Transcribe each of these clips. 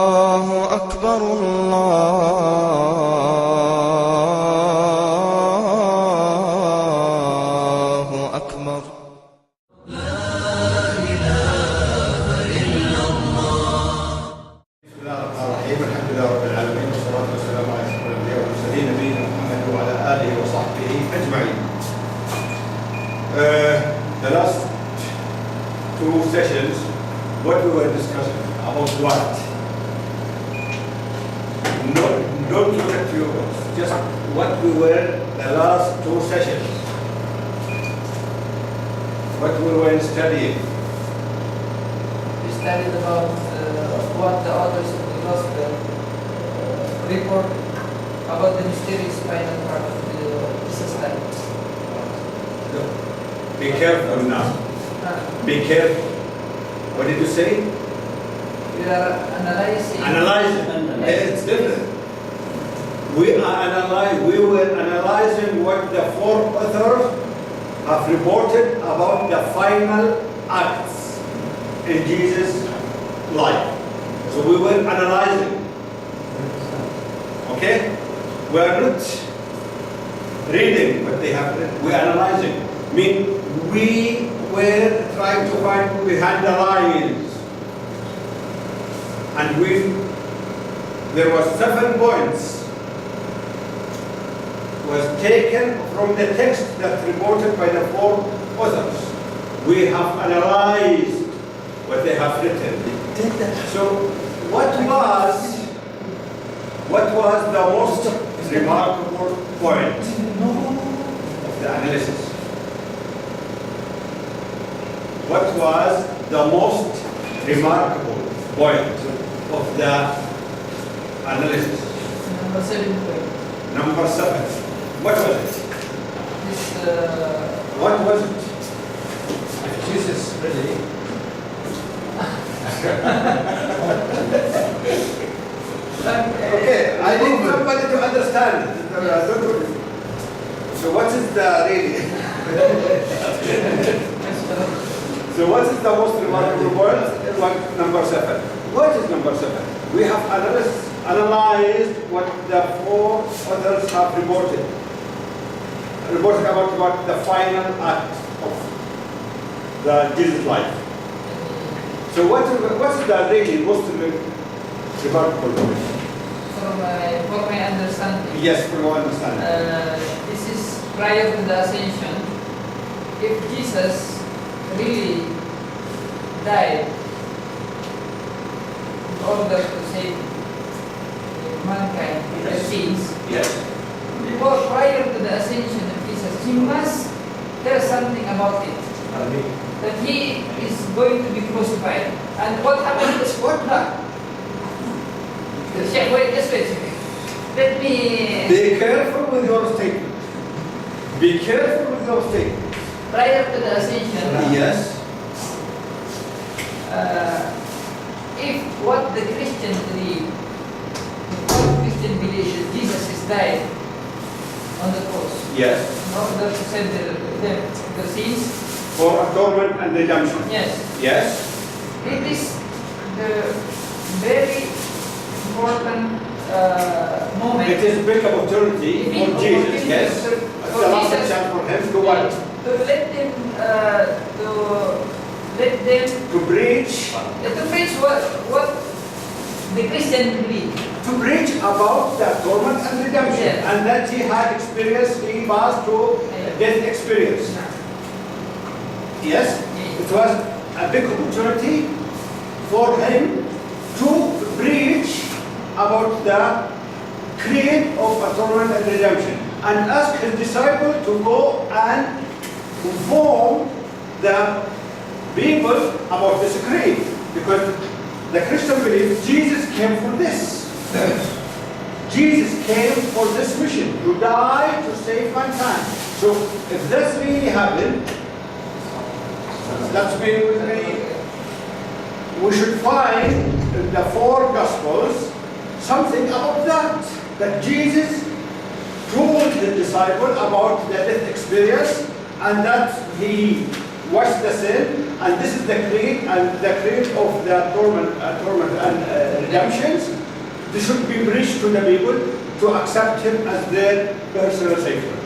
الله أكبر الله أكبر بسم الله الرحمن الرحيم. الحمد لله رب العالمين والصلاة والسلام على أشرف الأنبياء والمرسلين نبينا محمد وعلى آله وصحبه أجمعين. The last two sessions, what we were discussing about what? Don't look at you, just what we were the last two sessions. What we were studying. We studied about what the authors of the Gospel report about the mysterious final part of Jesus' life. Be careful now. Be careful. What did you say? We are analyzing. Analyzing. It's different. We were analyzing what the four authors have reported about the final acts in Jesus' life. So we were analyzing. Okay? We are not reading what they have written. We are analyzing. I mean, we were trying to find behind the lines. And there were 7 points was taken from the text that reported by the 4 authors. We have analyzed what they have written. So what was the most remarkable point of the analysis? What was the most remarkable point of the analysis? Number 7 point. Number 7. What was it? This, What was it? Jesus really. Okay, I need somebody to understand it. Don't worry. So what is the really? So what is the most remarkable point? Number 7. What is number 7? We have analyzed what the 4 authors have reported. Reported about what the final act of the Jesus life. So what is the really most remarkable point? for my understanding, Yes, for your understanding. this is prior to the ascension. If Jesus really died in order to save mankind from their sins, Yes. before prior to the ascension of Jesus, he must tell something about it. That he is going to be crucified. And what happened is what happened? Wait, just wait a second. Let me. Be careful with your statement. Be careful with your statement. Prior to the ascension, Yes. if what the Christians believe, what Christian believes is Jesus has died on the cross Yes. in order to save the sins. For atonement and redemption. Yes. Yes. It is the very important moment. It is a big opportunity for Jesus. Yes. It's the last chance for him to what? To let them To preach. to preach what the Christian believe. To preach about the atonement and redemption. Yes. And that he had experienced, he passed through death experience. Yes. It was a big opportunity for him to preach about the creed of atonement and redemption and ask his disciple to go and inform the people about this creed, because the Christian belief Jesus came for this. Jesus came for this mission, to die to save mankind. So if this really happened, let's be with me. We should find in the 4 Gospels something about that Jesus told the disciple about the death experience, and that he washed the sin, and this is the creed of the atonement and redemptions. This should be preached to the people to accept him as their personal savior.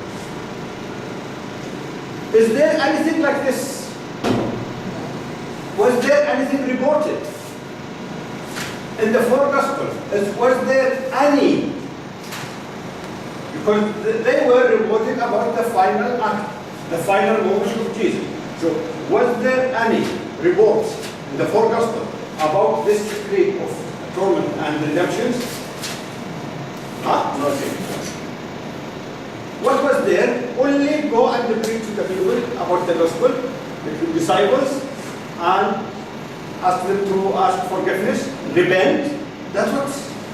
Is there anything like this? Was there anything reported in the four Gospels? Was there any? Because they were reporting about the final act, the final moment of Jesus. So, was there any reports in the four Gospels about this creed of atonement and redemptions? Nothing. What was there? Only go and preach to the people about the gospel, the disciples, and ask them to ask forgiveness, repent. That's what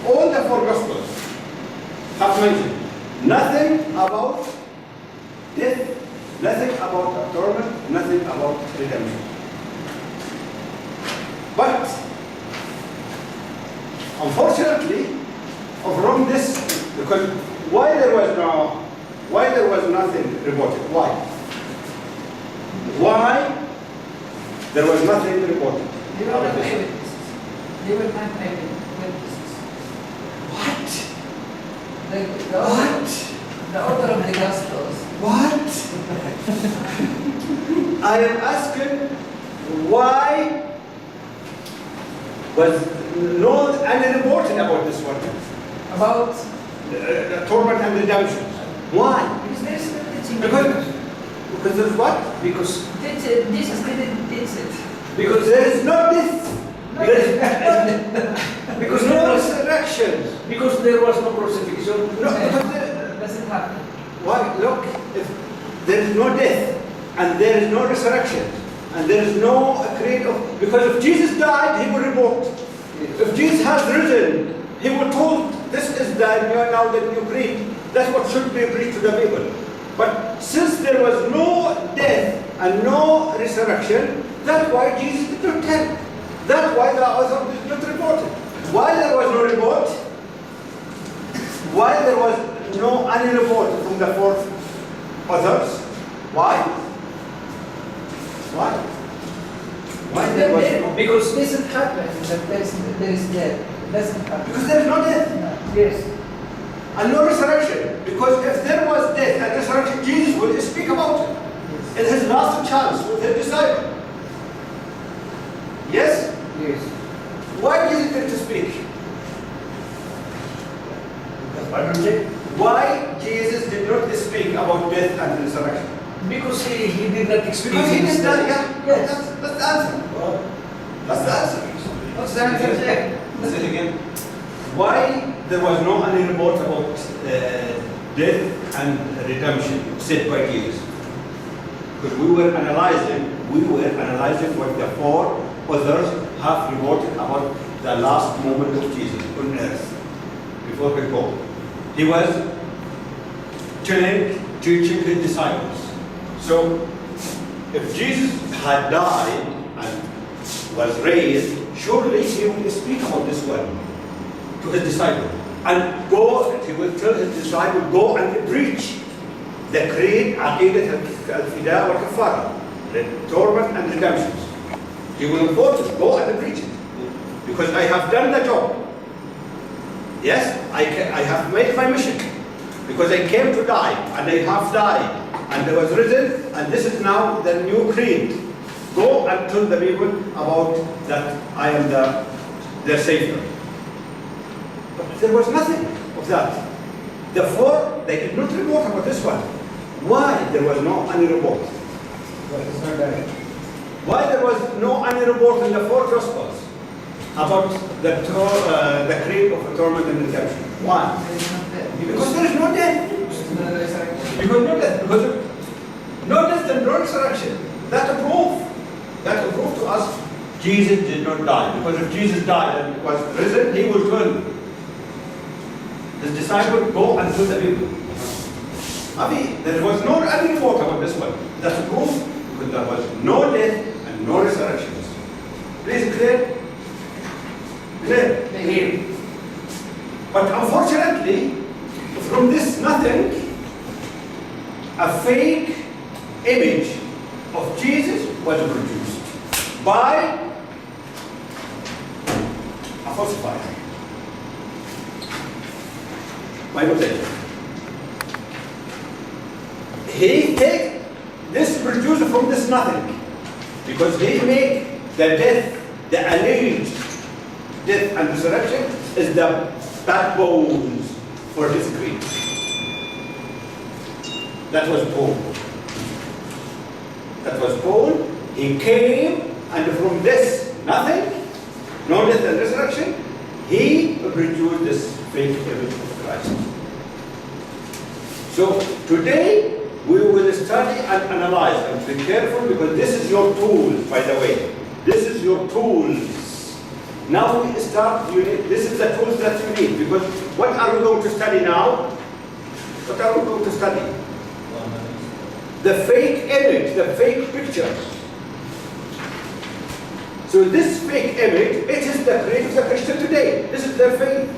all the four Gospels have mentioned. Nothing about death, nothing about atonement, nothing about redemption. But unfortunately, from this, because why there was nothing reported? Why there was nothing reported? They were not eyewitnesses. They were not eyewitnesses. What? The author of the Gospels. What? I am asking why was no any reported about this one? About? Atonement and redemption. Why? Because there is no teaching. Because there's what? Jesus didn't teach it. Because there is no death. No, Because no resurrection. Because there was no crucifixion. No, because there, doesn't happen. why? Look, if there is no death and there is no resurrection and there is no creed of, because if Jesus died, he will report. If Jesus has risen, he will told this is now the new creed. That's what should be preached to the people. But since there was no death and no resurrection, that's why Jesus did not tell. That's why the author did not report it. Why there was no report? Why there was no any report from the four authors? Why? Why? Why there was no? Because this doesn't happen. That there is death. It doesn't happen. Because there is no death. Yes. And no resurrection. Because if there was death and resurrection, Jesus would speak about it. In his last chance with his disciples. Yes? Yes. Why Jesus didn't speak? Pardon? Why Jesus did not speak about death and resurrection? Because he did not experience. Because he didn't die, yeah? Yes. That's the answer. That's the answer. What's the answer? Say it again. Why there was no any report about death and redemption said by Jesus? Because we were analyzing what the four authors have reported about the last moment of Jesus on earth before he go. He was teaching his disciples. So if Jesus had died and was raised, surely he would speak about this one to his disciples. And he will tell his disciples, go and preach the creed, Aqidat al-Fida wa Kafara, the atonement and redemptions. He will inform us, go and preach it. Because I have done the job. Yes, I have made my mission. Because I came to die, and I have died, and I was risen, and this is now the new creed. Go and tell the people about that I am their Savior. But there was nothing of that. Therefore, they did not report about this one. Why there was no any report? Why there was no any report in the four Gospels about the creed of atonement and redemption? Why? Because there is no death. Because no death. Because no death and no resurrection. That proved to us Jesus did not die. Because if Jesus died and was risen, he will tell his disciples, go and tell the people. There was no any report about this one. That's proof because there was no death and no resurrections. Please clear? Clear? But unfortunately, from this nothing, a fake image of Jesus falsified. Bible says. He take this produced from this nothing. Because he made the death, the alleged death and resurrection is the backbones for his creed. That was Paul. That was Paul. He came, and from this nothing, no death and resurrection, he produced this fake image of Christ. So today we will study and analyze, and be careful because this is your tool, by the way. This is your tools. Now we start, this is the tools that you need, because what are we going to study now? What are we going to study? The fake image, the fake picture. So this fake image, it is the creed of the Christian today. This is their faith.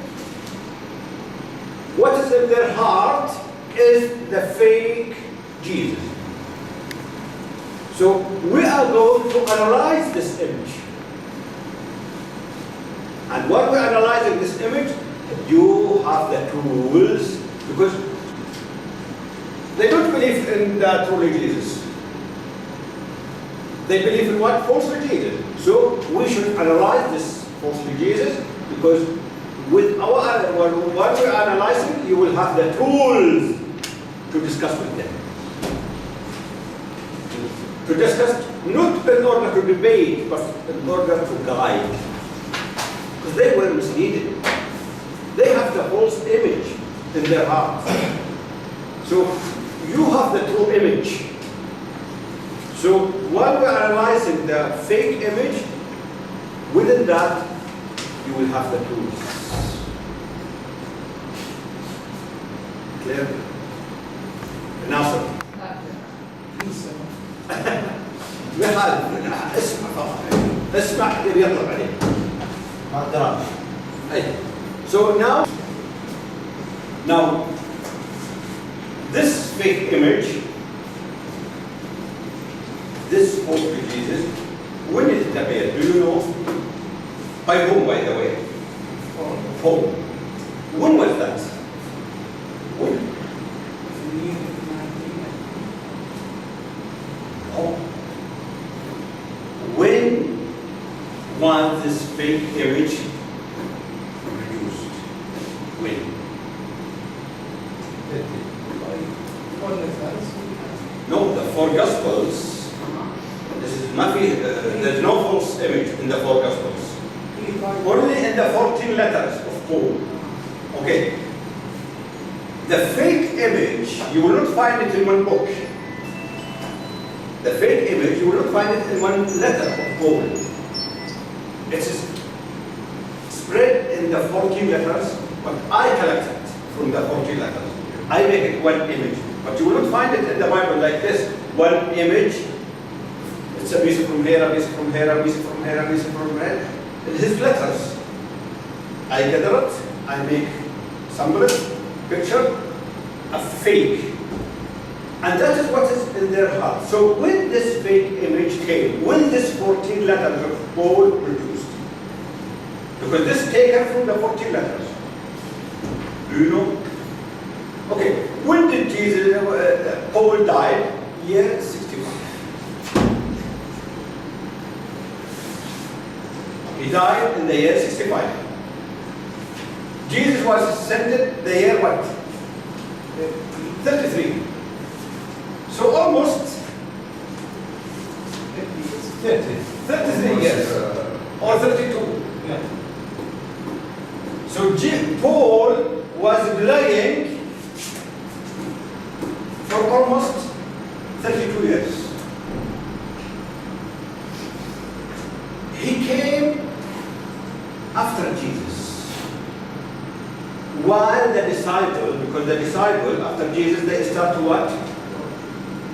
What is in their heart is the fake Jesus. So we are going to analyze this image. And when we're analyzing this image, you have the tools, because they don't believe in the true Jesus. They believe in what? Falsely Jesus. So we should analyze this falsely Jesus, because with when we're analyzing, you will have the tools to discuss with them. To discuss, not in order to debate, but in order to guide. Because they were misleaded. They have the false image in their hearts. So you have the true image. So while we're analyzing the fake image, within that, you will have the tools. Clear? ناصر اسمع طبعا اسمع اللي بيطلع عليه ما الدراسة. So now this fake image, this false Jesus, when did it appear? Do you know? By whom, by the way? Whom? When was that? When? When was this fake image produced? When? No, the four Gospels. This is nothing. There's no false image in the four Gospels. Only in the 14 letters of Paul. Okay. The fake image, you will not find it in one book. The fake image, you will not find it in one letter of Paul. It is spread in the 14 letters, but I collected from the 14 letters. I make it one image. But you will not find it in the Bible like this. One image. It's a piece from here, a piece from here, a piece from here, a piece from here. In his letters, I gather it, I make sample picture, a fake. And that is what is in their heart. So when this fake image came, when this 14 letters of Paul produced, because this is taken from the 14 letters. Do you know? Okay, when did Paul died? Year 65. He died in the year 65. Jesus was ascended the year what? 33. So almost 33 years. Or 32. Yeah. So Paul was lying for almost 32 years. He came after Jesus. While the disciple, because the disciple after Jesus, they start to what?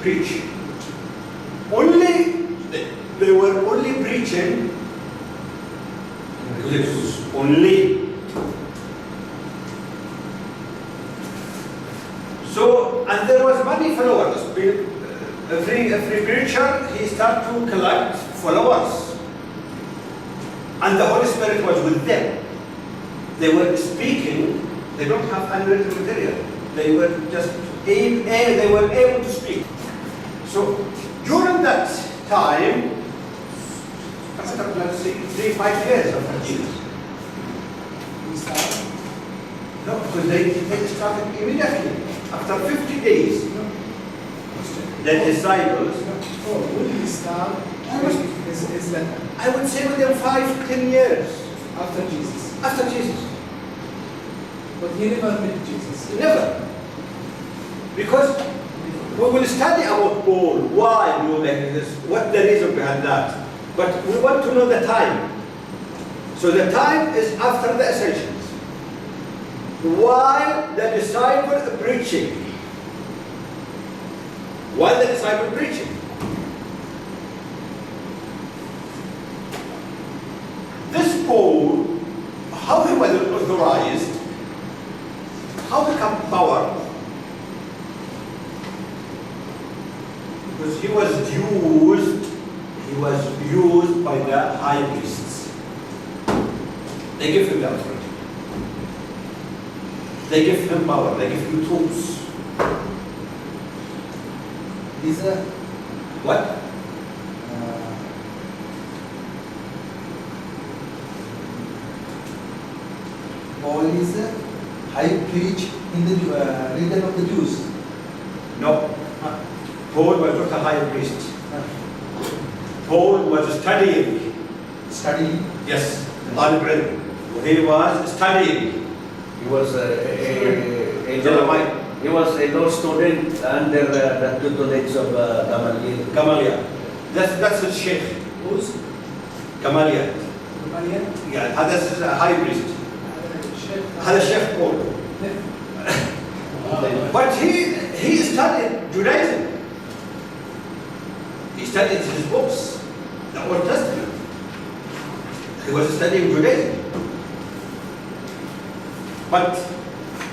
Preach. They were only preaching to the Jews. Only. So, and there was many followers. Every preacher, he started to collect followers. And the Holy Spirit was with them. they were speaking, they don't have any written material. They were just they were able to speak. So during that time, after let's say 3-5 years after Jesus. No, because they started immediately. After 50 days, the disciples, When did he start his letter? I would say within 5-10 years After Jesus. after Jesus. But he never met Jesus. Never. Because we will study about Paul, why do like this, what the reason behind that. But we want to know the time. So the time is after the ascensions. While the disciple preaching. While the disciple preaching. This Paul, how he was authorized, how become power? Because he was used by the high priests. They give him the authority. They give him power, they give him tools. He's a What? Paul is a high priest in the region of the Jews. No. Paul was not a high priest. Paul was studying. Studying. Yes, Al-Bred. He was studying. He was Jeremiah. he was a law student under the tutelage of Gamaliel. Gamaliel. That's the sheikh. Who's? Gamaliel. Gamaliel? Yeah, هذا is a high priest. هذا الشيخ Paul. But he studied Judaism. He studied his books, the Old Testament. He was studying Judaism. But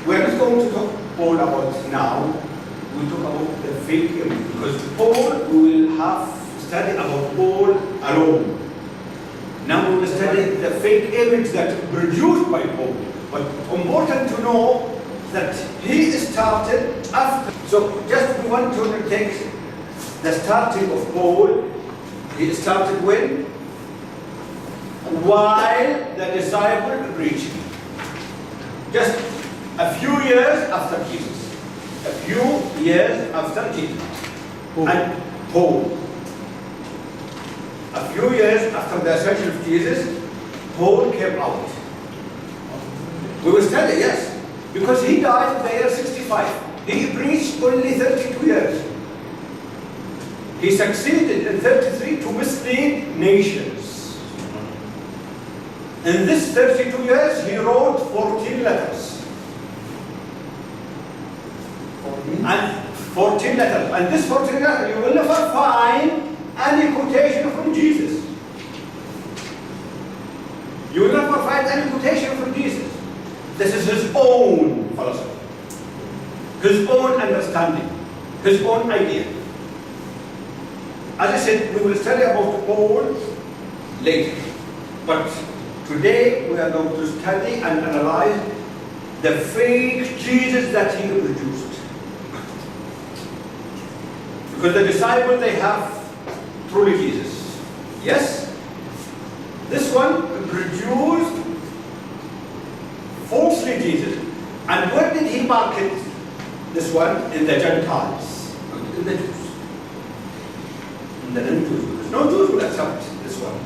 we're not going to talk Paul about now. We talk about the fake image. Because Paul, we will have study about Paul alone. Now we will study the fake image that produced by Paul. But important to know that he started after. So just we want to take the starting of Paul. He started when? While the disciple preaching. Just a few years after Jesus. A few years after Jesus. And Paul. A few years after the ascension of Jesus, Paul came out. We will study, yes. Because he died in the year 65. He preached only 32 years. He succeeded in 33 to mislead nations. In this 32 years, he wrote 14 letters. 14. And 14 letters. And this 14 letters, you will never find any quotation from Jesus. You will never find any quotation from Jesus. This is his own philosophy, his own understanding, his own idea. As I said, we will study about Paul later. But today we are going to study and analyze the fake Jesus that he produced. Because the disciples, they have truly Jesus. Yes? This one produced falsely Jesus. And where did he market this one? In the Gentiles. In the Jews. In the non-Jews. Because no Jews will accept this one.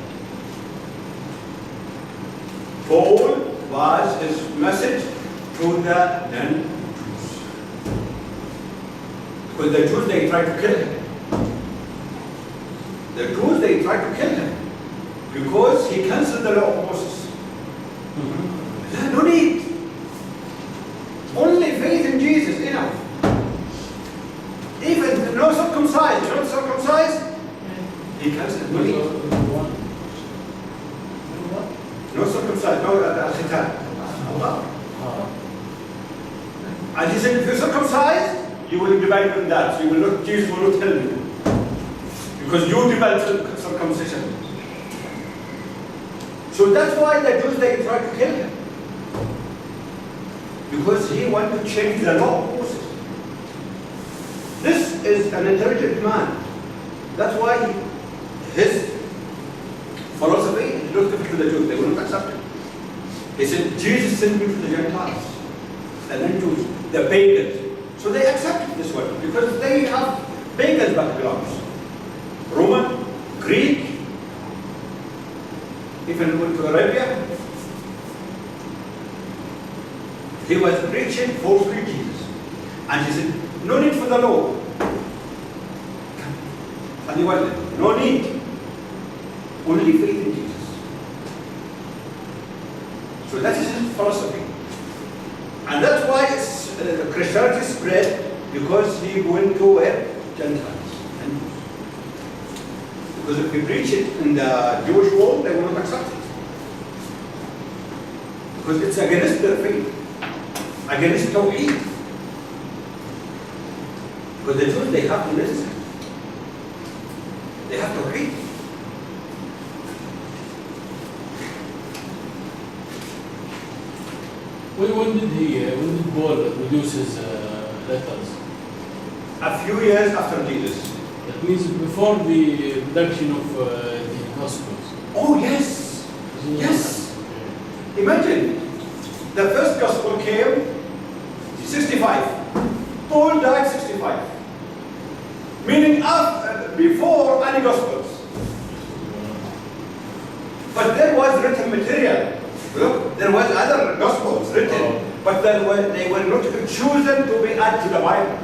Paul was his message to the non-Jews. Because the Jews, they tried to kill him. The Jews, they tried to kill him. Because he cancelled the law of Moses. No need. Only faith in Jesus, enough. Even no circumcised, not circumcised, he cancelled. No need. No circumcised, no al-khitan. And he said, if you're circumcised, you will divide on that. You will not, Jesus will not help you. Because you divide circumcision. So that's why the Jews, they tried to kill him. because he wanted to change the law of Moses. This is an intelligent man. That's why his philosophy is not different to the Jews. They will not accept it. He said, Jesus sent me to the Gentiles, and then to the pagans. So they accepted this one because they have pagan backgrounds. Roman, Greek, even went to Arabia. He was preaching falsely Jesus. And he said, no need for the law. And he was, no need. Only faith in Jesus. So that is his philosophy. And that's why Christianity spread, because he went to where? Gentiles. And because if we preach it in the Jewish world, they will not accept it. Because it's against their faith. Against Tawheed. Because the Jews, they have to listen. They have to read. When did Paul produce his letters? A few years after Jesus. That means before the production of the Gospels. Oh yes, yes. Imagine, the first Gospel came 65. Paul died 65. Meaning before any Gospels. But there was written material. Look, there was other Gospels written, but they were not chosen to be added to the Bible.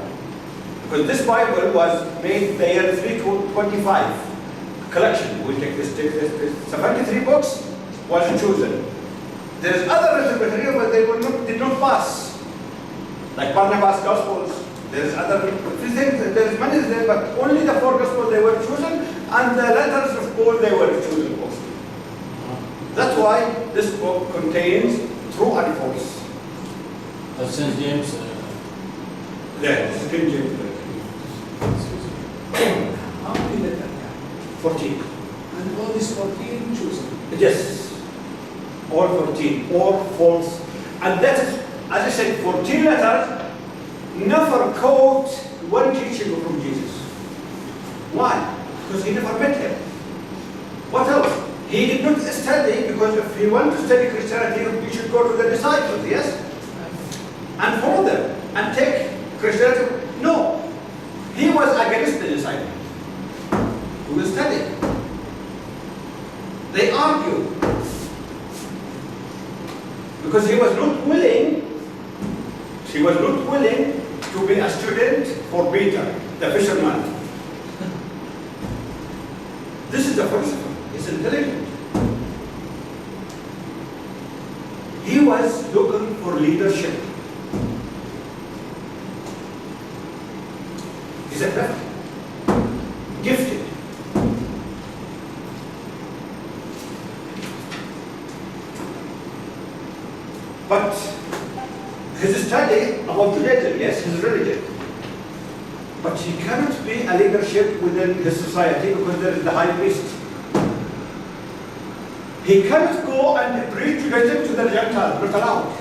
Because this Bible was made the year 325 collection. We take this 73 books wasn't chosen. There's other written material, but they did not pass. Like Barnabas Gospels. There's other things. There's many there, but only the 4 Gospels they were chosen, and the letters of Paul they were chosen also. That's why this book contains true and false. St. James. There, St. James. How many letters? 14. And all these 14 chosen. Yes. All 14. All false. And that is, as I said, 14 letters never quote one teaching from Jesus. Why? Because he never met him. What else? He did not study, because if he wanted to study Christianity, he should go to the disciples, yes? And follow them, and take Christianity. No. He was against the disciples who will study. They argued. Because he was not willing to be a student for Peter, the fisherman. This is the philosopher. He's intelligent. He was looking for leadership. He's a clever, gifted. But his study about religion, yes, his religion. But he cannot be a leadership within his society because there is the high priest. He cannot go and preach Judaism to the Gentiles, not allowed.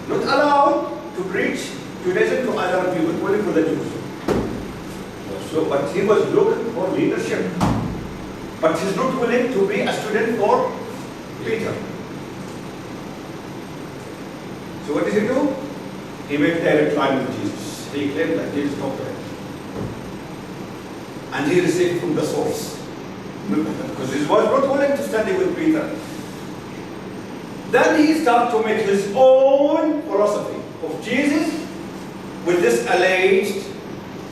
Not allowed to preach Judaism to other people, only for the Jews. So, but he was looking for leadership. But he's not willing to be a student for Peter. So what did he do? He made direct line with Jesus. He claimed that Jesus talked to him. And he received from the source. Because he was not willing to study with Peter. Then he started to make his own philosophy of Jesus with this alleged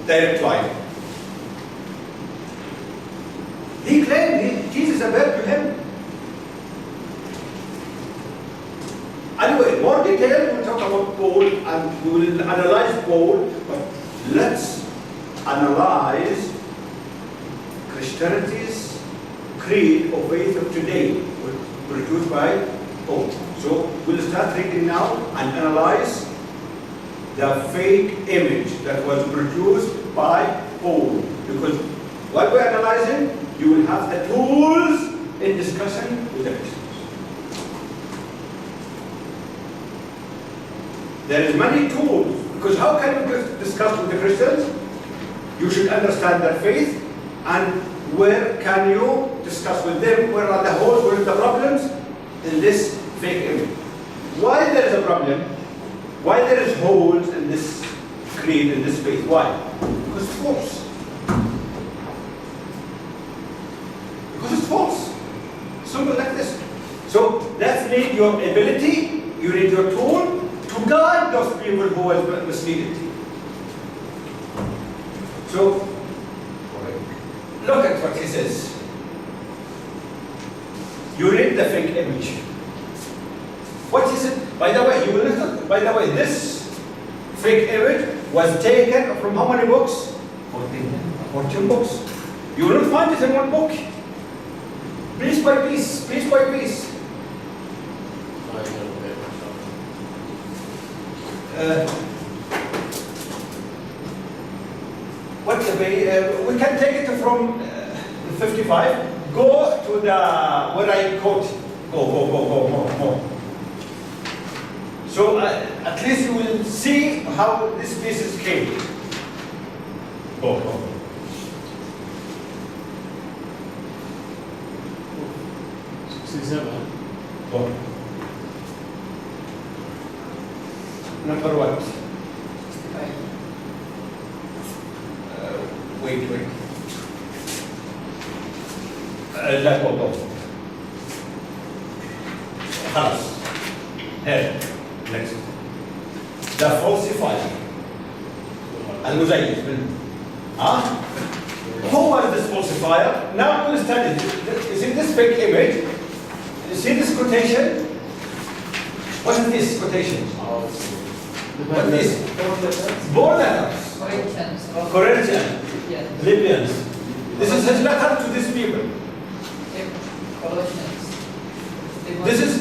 direct line. He claimed Jesus appeared to him. Anyway, more detail, we'll talk about Paul and we will analyze Paul, but let's analyze Christianity's creed or faith of today, produced by Paul. So we'll start reading now and analyze the fake image that was produced by Paul. Because while we're analyzing, you will have the tools in discussion with the Christians. There is many tools, because how can you discuss with the Christians? You should understand their faith, and where can you discuss with them? Where are the holes, where are the problems in this fake image? Why there is a problem? Why there is holes in this creed, in this faith? Why? Because it's false. Because it's false. Simple like this. So that's need your ability, you need your tool to guide those people who are misleading. So look at what he says. You read the fake image. What is it? By the way, you will listen. By the way, this fake image was taken from how many books? 14 books. You will not find it in one book. Piece by piece, piece by piece. What's the way? We can take it from 55. Go to the where I quote. Go, more. So at least you will see how these pieces came. Go. 67. Go. Number what? Wait. لا go. خلاص. Here. Next. The falsifier. المزيف. Who was this falsifier? Now we'll study it. You see this fake image? You see this quotation? What is this quotation? What is this? Born letters. Corinthians. Libyans. This is his letter to these people. Colossians. This is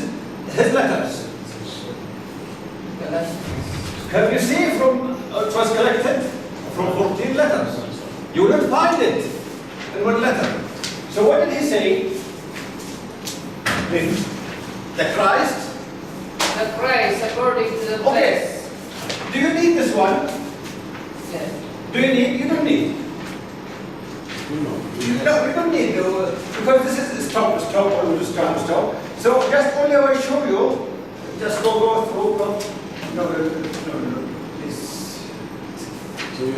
his letters. Can you see from it was collected from 14 letters? You will not find it in one letter. So what did he say? The Christ. The Christ according to the Okay. flesh. Do you need this one? Yes. Do you need? You don't need. No, we don't need because this is stop, or will stop. So just only I will show you. Just go through. No, please. So you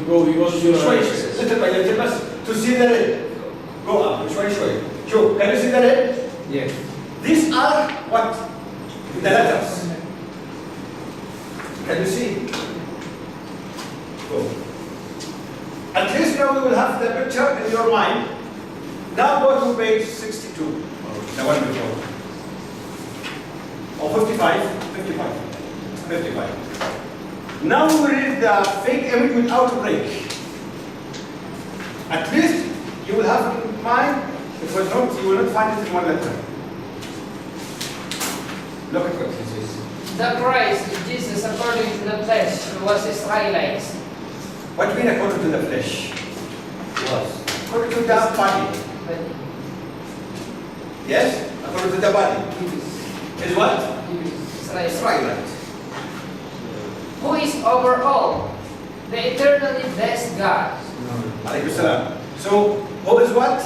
go to your Little by little, but to see the red. Go up, show. Sure. Can you see the red? Yes. These are what? The letters. Can you see? Go. At least now we will have the picture in your mind. Now go to page 62. The one before. Or 55. Now we read the fake image without a break. At least you will have in mind, if it was not, you will not find it in one letter. Look at what it says. The Christ, Jesus according to the flesh, was Israelites. What do you mean according to the flesh? Was. According to the body. But Yes? According to the body. Is what? Israelites. Israelite. Who is over all, the eternally blessed God. Alaykum salam. So, who is what?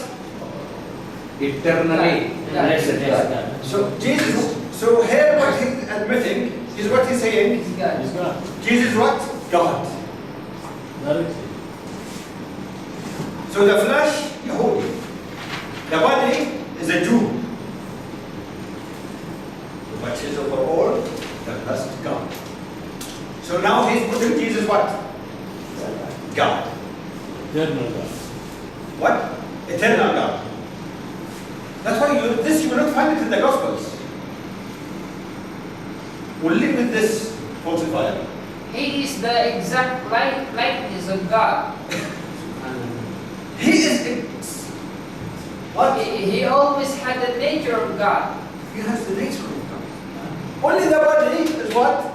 Eternally blessed God. So, Jesus. So, here what he's admitting is what he's saying. Is God. He's God. Jesus is what? God. Directly. So, the flesh, Yehudi. The body is a Jew. But he's over all, the blessed God. So now he's putting Jesus what? God. Eternal God. What? Eternal God. That's why you will not find it in the Gospels. Only with this falsifier. He is the exact likeness of God. He is what? He always had the nature of God. He has the nature of God. Only the body is what?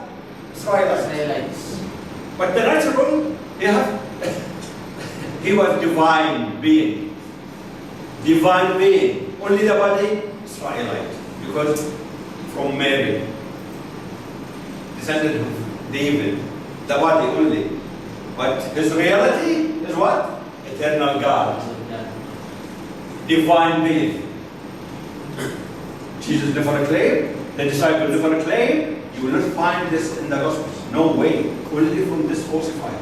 Israelite. Israelites. But the natural, he was divine being. Divine being. Only the body, Israelite. Because from Mary. descendant of David, the body only. But his reality is what? Eternal God, divine being. Jesus never claimed, the disciples never claimed. You will not find this in the Gospels. No way. Only from this falsifier.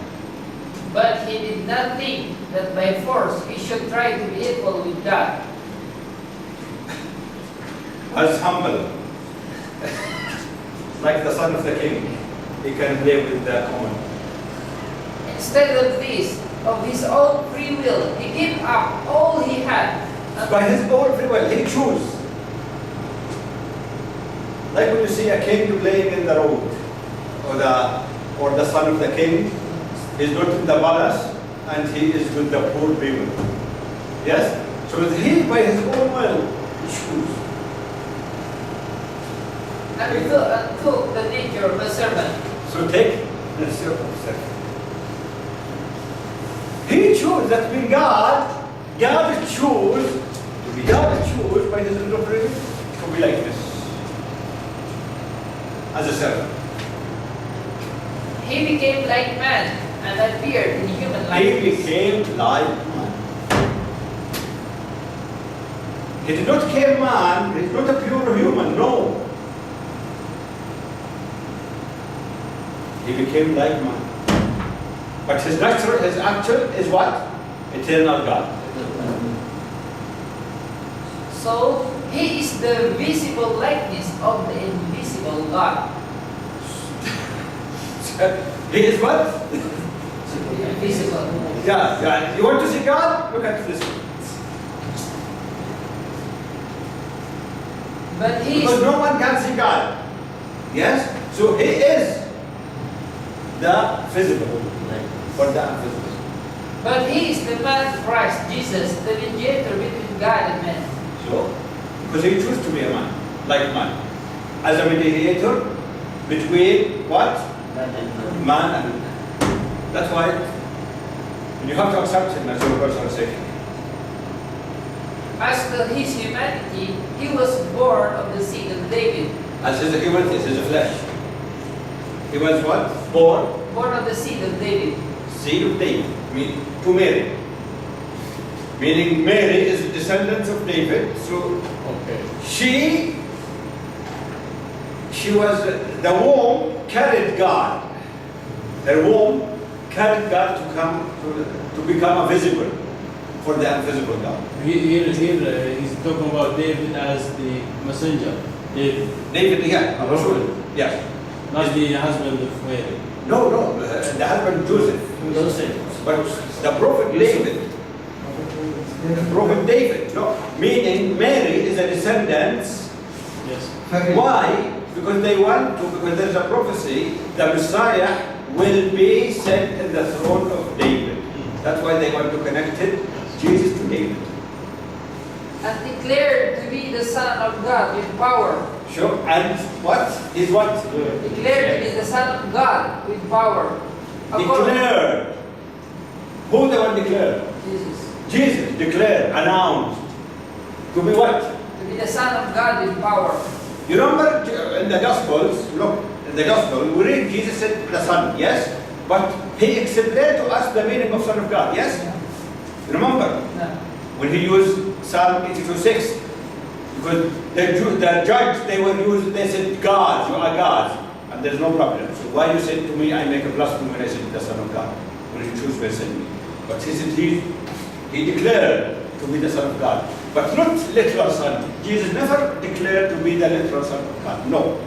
But he did not think that by force he should try to be equal with God. As humble, like the son of the king, he can play with the common. Instead of this, of his own free will, he gave up all he had. By his own free will, he chose. Like when you see a king playing in the road, or the son of the king is not in the palace, and he is with the poor people. Yes? So he, by his own will, chose. And took the nature of a servant. So take the servant. He chose that when God chose by his own free will to be like this. As a servant. He became like man and appeared in human He likeness. became like man. He did not become man, he is not a pure human, no. He became like man. But his natural, his actual is what? Eternal God. So he is the visible likeness of the invisible God. He is what? Invisible. Yeah. You want to see God? Look at this. But he Because is, no one can see God. Yes? So he is the visible for the invisible. but he is the man Christ Jesus, the mediator between God and man. So, because he chose to be a man, like man. As a mediator between what? Man and that's why you have to accept him as your personal savior. As to his humanity, he was born of the seed of David. As his humanity, his flesh. He was what? Born, Born of the seed of David. seed of David, to Mary. Meaning Mary is a descendant of David, so Okay. she was, the womb carried God. Her womb carried God to become a visible for the invisible God. Here he's talking about David as the messenger. David, David, yeah, Prophet. yes. not the husband of Mary. No, the husband Joseph. But the prophet David, no, meaning Mary is a descendant. Yes. Why? Because because there's a prophecy, the Messiah will be set in the throne of David. That's why they want to connect it, Jesus to David. And declared to be the Son of God with power. Sure. And what? Is what? Declared to be the Son of God with power. Declared. Who the one declared? Jesus. Jesus declared, announced. To be what? To be the Son of God with power. You remember in the Gospels, look, in the Gospel, we read Jesus said the Son, yes? But he explained to us the meaning of Son of God, yes? Remember? No. When he used Psalm 82:6, because the judge, they said, God, you are God, and there's no problem. So why you said to me, I make a blasphemy when I said the Son of God, when you choose to send me? But he said, he declared to be the Son of God, but not literal Son. Jesus never declared to be the literal Son of God, no.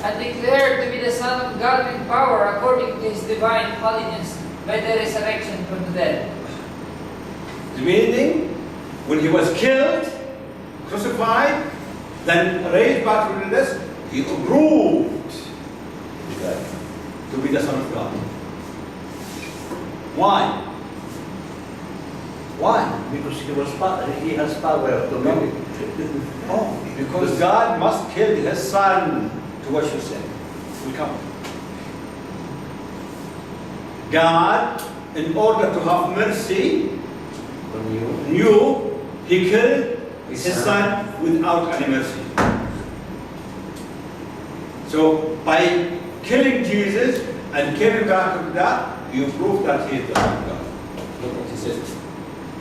And declared to be the Son of God with power according to his divine holiness by the resurrection from the dead. Meaning, when he was killed, crucified, then raised back from the dead, he proved to be the Son of God. Why? Why? Because he has power to make it. Oh, because God must kill his Son to wash your sin. Will come. God, in order to have mercy, knew he killed his son without any mercy. So So by killing Jesus and killing back of that, you prove that he is the Son of God. Look what he said.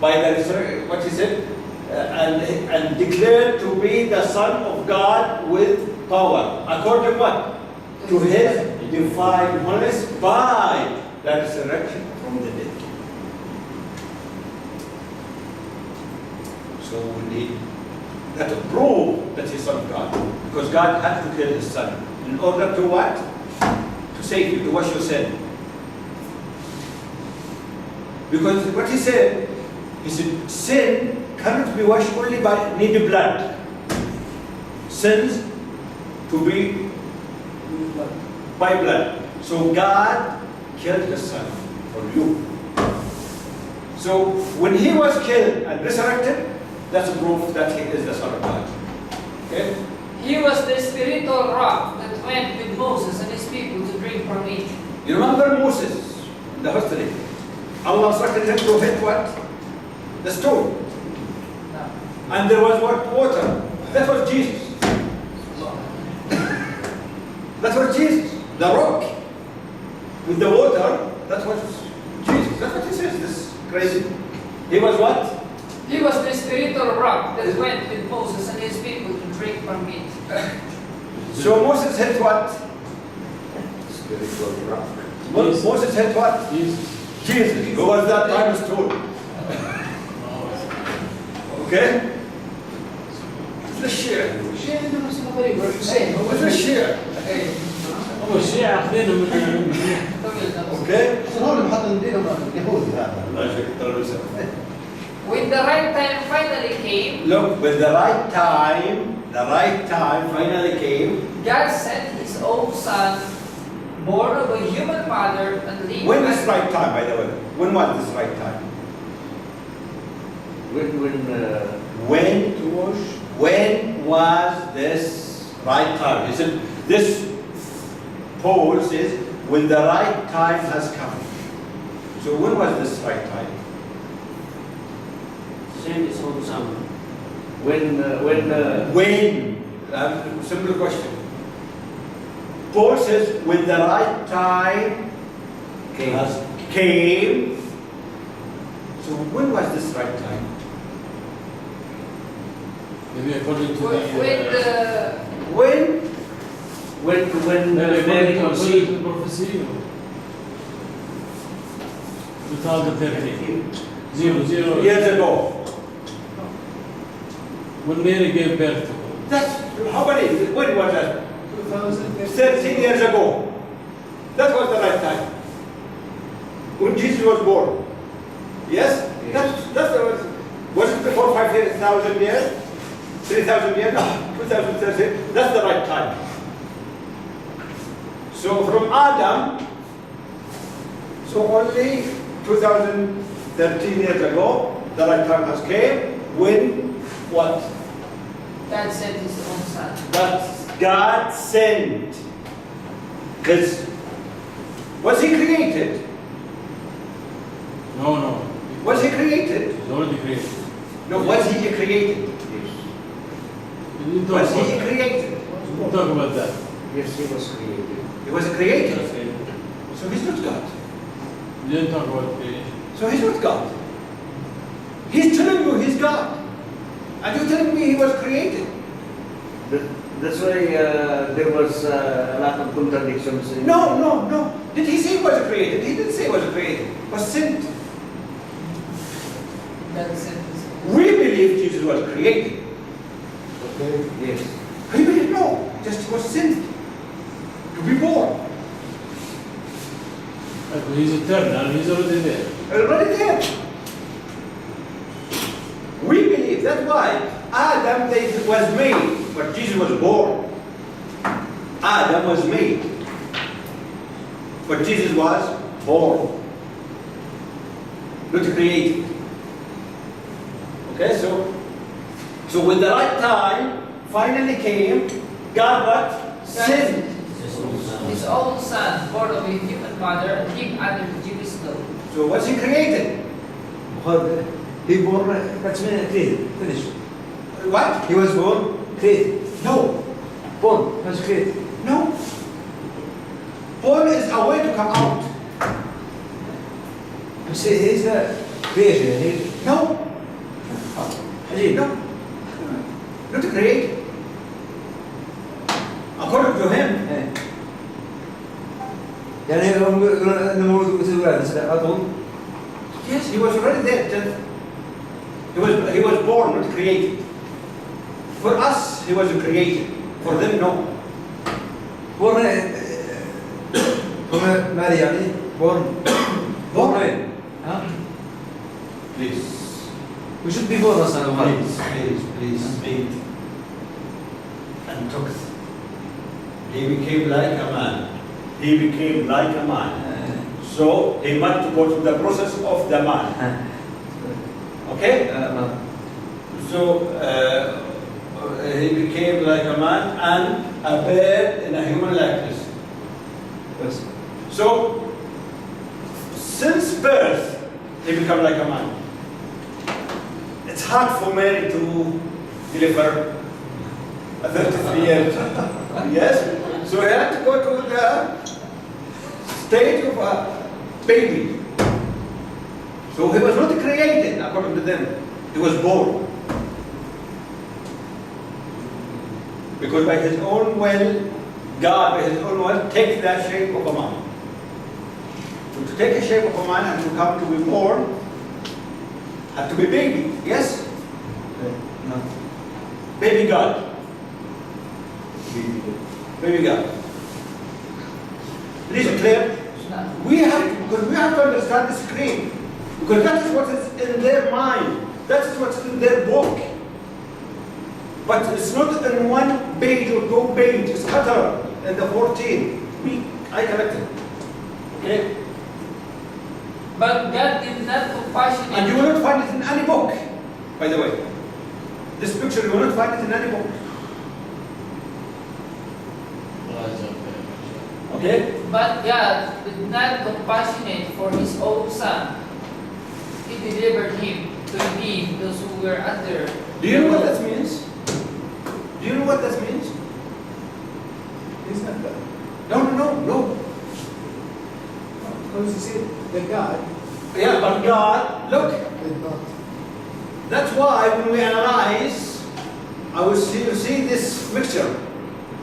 By the resurrection, what he said, and declared to be the Son of God with power. According what? To his divine holiness by the resurrection from the dead. So we need that to prove that he's Son of God. Because God had to kill his Son. In order to what? To save you, to wash your sin. Because what he said, sin cannot be washed only by needed blood. Sins to be by blood. So God killed his Son for you. So when he was killed and resurrected, that's a proof that he is the Son of God. Okay? He was the spiritual rock that went with Moses and his people to drink from it. You remember Moses in the history? Allah instructed him to hit what? The stone. No. And there was what? Water. That was Jesus. That was Jesus. The rock with the water, that was Jesus. That's what he says, this crazy. He was what? He was the spiritual rock that went with Moses and his people to drink from it. So Moses hit what? Spiritual rock. Jesus. Moses hit what? Jesus. Jesus. Who was that time stone? Okay? It's a shear. It's a shear. أول شيء أخذينه من Okay? هو اللي محط دينهم اليهود هذا. When the right time finally came, Look, when the right time finally came, God sent his own son, born of a human mother, and lived. when is right time, by the way? When was this right time? When was this right time? He said, this Paul says, when the right time has come. So when was this right time? Send his own son. Simple question. Paul says, when the right time came. So when was this right time? maybe according to When Mary conceived prophecy. 2013. 00. years ago. When Mary gave birth to him. That's how many? When was that? 13 years ago. That was the right time. When Jesus was born. Yes? That's the was it before 5,000 years? 3,000 years? No, 2013. That's the right time. So from Adam, so only 2013 years ago, the right time has came when what? God sent his own son. That God sent his. Was he created? No. Was he created? He's already created. No, was he created? We didn't talk Was about he that. created? We didn't talk about that. Yes, he was created. He was created. So he's not God. We didn't talk about creation. So he's not God. He's telling you he's God. And you're telling me he was created. That's why there was a lot of contradictions. No. Did he say he was created? He didn't say he was created. He was sent. God sent his We believe Jesus was created. Okay. Yes. We believe no. Just he was sent to be born. He's eternal. He's already there. Already there. We believe that's why Adam was made, but Jesus was born. Adam was made, but Jesus was born, not created. Okay, so when the right time finally came, God what? Sent. his own son, born of a human mother, and him under the Jewish law. So was he created? He born, that's me, created, finished. What? He was born, created. No. Born, was created. No. Born is a way to come out. بس he's the creation. No, عجيب. no, not create. According to him, إيه. يعني هم يقولون انه مولود مثل الولادة على طول. yes, he was already there. He was born, not created. For us, he was created. For them, no. Born هم مالي يعني born وين؟ ها؟ Please. We should be born أصلاً وهذا. Please, speak. And took. He became like a man. He became like a man. So he must go through the process of the man. Okay? ما. So he became like a man and appeared in a human likeness. بس. So since birth, he became like a man. It's hard for Mary to deliver a 33 years. Yes? So he had to go to the stage of a baby. So he was not created according to them. He was born. Because by his own will, God by his own will takes the shape of a man. So to take a shape of a man and to come to be born, had to be baby. Yes? No. Baby God. Baby God. Please clear. We have to understand this creed. Because that is what is in their mind. That is what's in their book. But it's not in one page or two pages. It's scattered in the 14. I collected. Okay? But God did not And compassionate. you will not find it in any book, by the way. This picture, you will not find it in any book. Okay? But God did not compassionate for his own son. He delivered him to redeem those who were under. Do you know what that means? Do you know what that means? It's not that. No. Because you see, the God Yeah, but God, look, did not. that's why when we analyze, you see this mixture.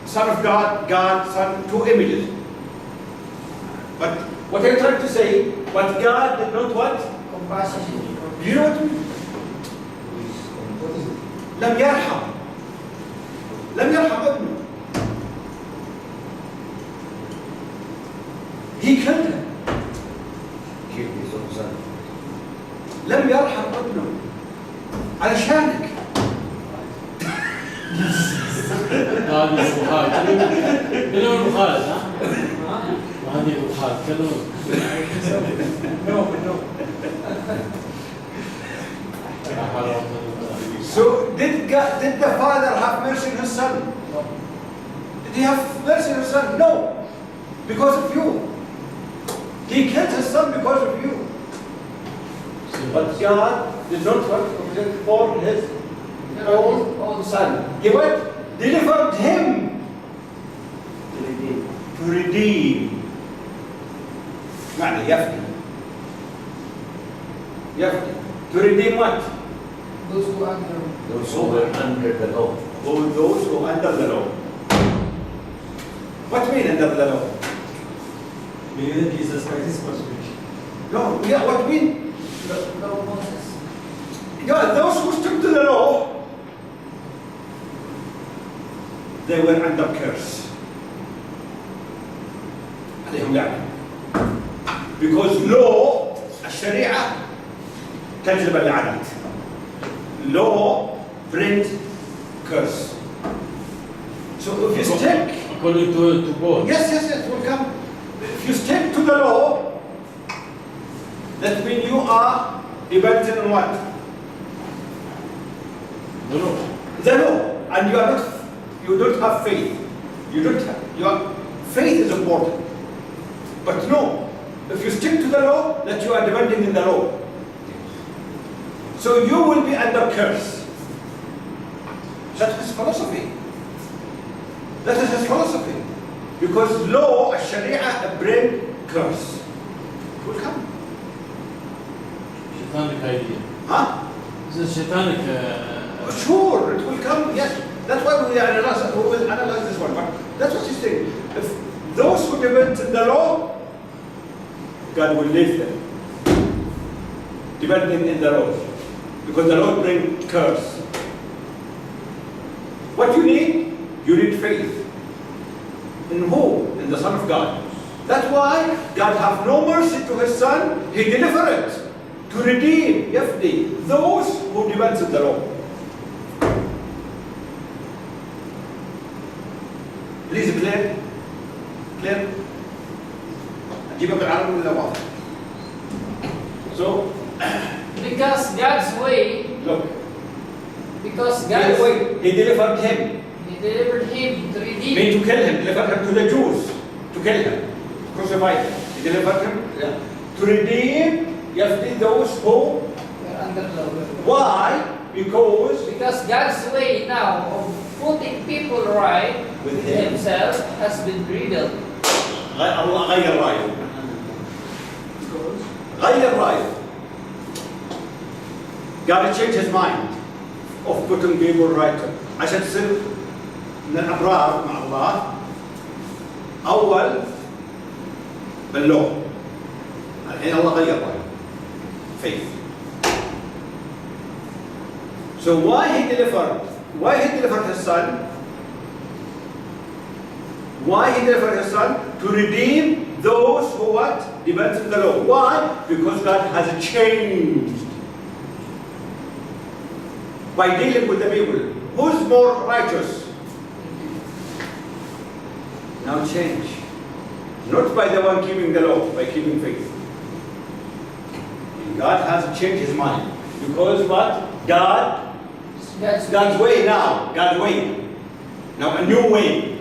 Son of God, God, Son, two images. But what I'm trying to say, but God did not what? Compassionate. Do you know what? What is it? لم يرحم. لم يرحم ابنه. He killed him. Killed his own son. لم يرحم ابنه. علشانك. هذه ابو خالد كلهم ابو خالد ها؟ وهذه ابو خالد كلهم No. لا حول ولا قوة إلا بالله. So did the father have mercy on his son? No. Did he have mercy on his son? No. Because of you. He killed his son because of you. But God did not want to for his own son. He went, delivered him to redeem. معنى يفدي. To redeem what? Those who under. Those who were under the law. All those who are under the law. What mean under the law? Meaning that Jesus Christ is crucifixion. No, yeah, what mean? The law of Moses. Yeah, those who stood to the law, they were under curse. عليهم لعنة. Because law, الشريعة تجلب اللعنات. Law brings curse. So if you stick, according to God. yes, it will come. If you stick to the law, that means you are dependent on what? No, no. The law, and you don't have faith. Your faith is important. But no, if you stick to the law, that you are depending on the law. So you will be under curse. That is philosophy. That is his philosophy. Because law, Sharia, bring curse. It will come. شيطانك idea. Huh? إذا شيطانك Sure, it will come, yes. That's why we will analyze this one. But that's what he's saying. If those who depend on the law, God will leave them. Depending in the law. Because the law brings curse. What you need faith. In who? In the Son of God. That's why God have no mercy to his Son. He delivered it to redeem, Yafdi, those who depend on the law. Please clear? Clear? أجيبك بالعربي ولا واضح؟ So, Because God's way, look. because God's God's way, he delivered him. He delivered him to redeem. Mean to kill him, delivered him to the Jews. To kill him. Crucify him. He delivered him to redeem, Yafdi, those who. We're under the law. Why? Because Because God's way now of putting people right With with him. himself has been revealed. الله غير رأيه. غير رأيه. God changed his mind of putting people right. عشان تصير من الأبرار مع الله أول باللو. الحين الله غير رأيه. Faith. So why he delivered his son? Why he delivered his son? To redeem those who what? Depend on the law. Why? Because God has changed. By dealing with the people. Who's more righteous? Now change. Not by the one keeping the law, by keeping faith. God has changed his mind. Because what? God's way now. God's way. Now a new way.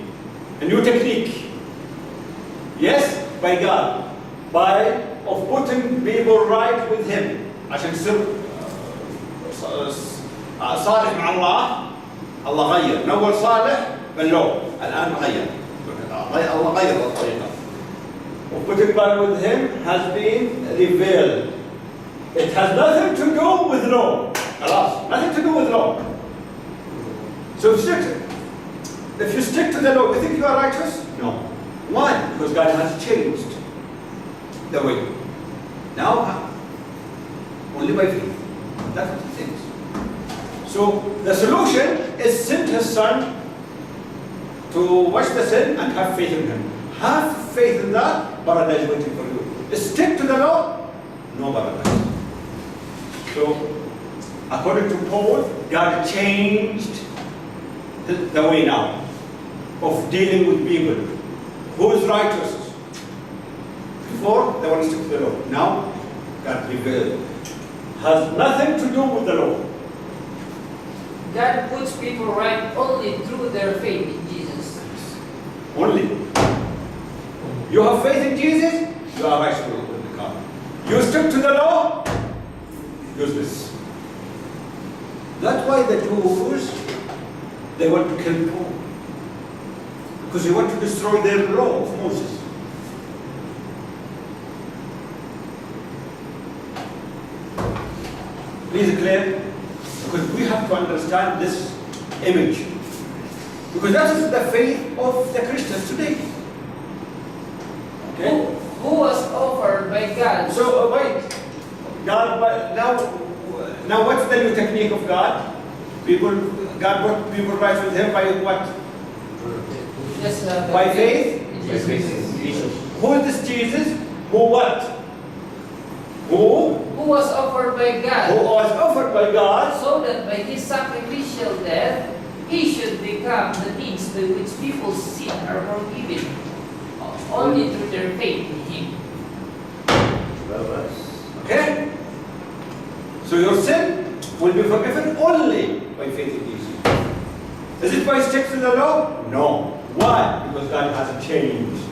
A new technique. Yes, by God. By of putting people right with him. عشان تصير صالح مع الله. الله غير. من أول صالح باللو. الآن غير. الله غير الطريقة. Of putting people with him has been revealed. It has nothing to do with law. خلاص. Nothing to do with law. So if you stick to the law, you think you are righteous? No. Why? Because God has changed the way. Now, only by faith. That's what he thinks. So the solution is send his son to wash the sin and have faith in him. Have faith in that, paradise waiting for you. Stick to the law, no paradise. So, according to Paul, God changed the way now of dealing with people. Who is righteous? Before, they want to stick to the law. Now, God revealed. Has nothing to do with the law. God puts people right only through their faith in Jesus. Only. You have faith in Jesus, you are righteous with God. You stick to the law, useless. That's why the Jews, they want to kill Paul. Because they want to destroy their law of Moses. Please clear? Because we have to understand this image. Because that is the faith of the Christians today. Okay? Who was offered by God? So wait, God now what's the new technique of God? God brought people right with Him by what? Just, By faith? in Jesus. Who is this Jesus? Who what? Who was offered by Who God, was offered by God? so that by His sacrificial death, He should become the means by which people's sin are forgiven, only through their faith in Him. Okay? So your sin will be forgiven only by faith in Jesus. Is it by sticking to the law? No. Why? Because God hasn't changed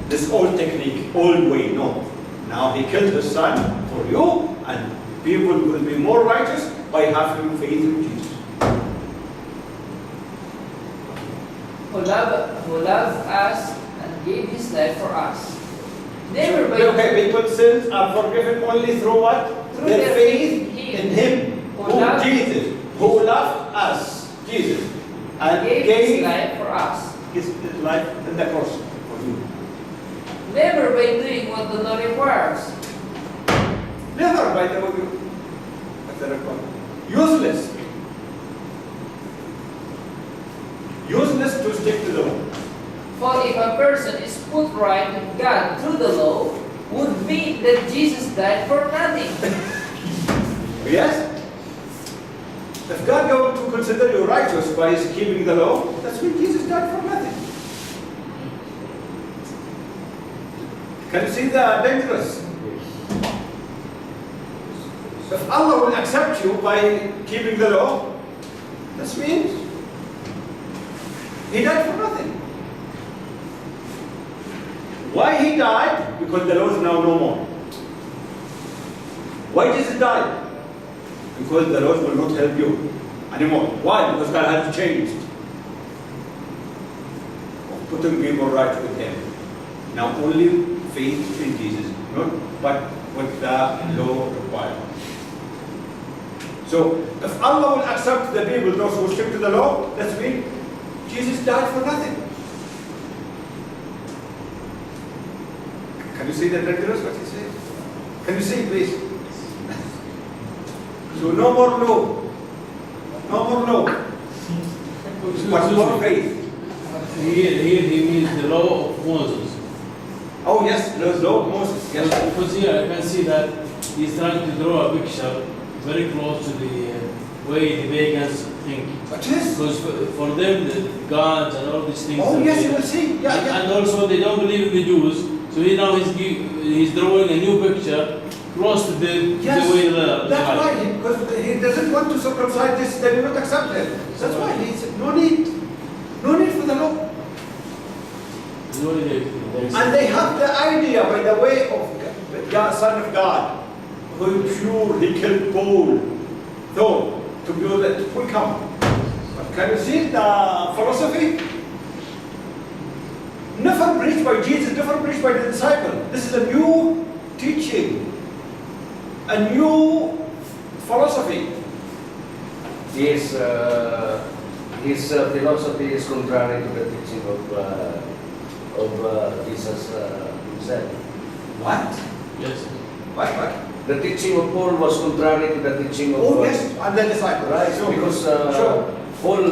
this old technique, old way. No. Now He killed His Son for you, and people will be more righteous by having faith in Jesus. Who love us gave his life for us. Never by Okay, people's sins are forgiven only through what? Through Their their faith faith in Him, who loved- Jesus, who loved us, Jesus, and gave his gave life for us. His life in the cross for you. Never by doing what the law requires. Never, by the way, what's the requirement? Useless. Useless to stick to the law. For if a person is put right with God through the law, would mean that Jesus died for nothing. Yes? If God going to consider you righteous by keeping the law, that's when Jesus died for nothing. Can you see the dangerous? If Allah will accept you by keeping the law, that means He died for nothing. Why He died? Because the law is now no more. Why Jesus died? Because the laws will not help you anymore. Why? Because God has changed. Putting people right with Him. Now only faith in Jesus, not but what the law requires. So if Allah will accept the people, those who stick to the law, that means Jesus died for nothing. Can you see the dangerous what He said? Can you see, please? So no more law. No more law. But more faith. Here he means the law of Moses. Oh yes, the law of Moses. Yes. Because here I can see that he's trying to draw a picture very close to the way the pagans think. But yes. Because for them, the gods and all these things. Oh are yes, there. you will see. Yeah, yeah. And also they don't believe in the Jews. So he's drawing a new picture close to the way the That's Bible. why, because he doesn't want to circumcise this, they will not accept it. That's why he said, no need for the law. And they have the idea, by the way, of God, Son of God, who is pure, he killed Paul. Though, to build it will come. But can you see the philosophy? Never preached by Jesus, never preached by the disciple. This is a new teaching, a new philosophy. His philosophy is contrary to the teaching of Jesus himself. What? Yes. What? The teaching of Paul was contrary to the teaching of Oh yes, and the disciple. right, Sure. because Sure. Paul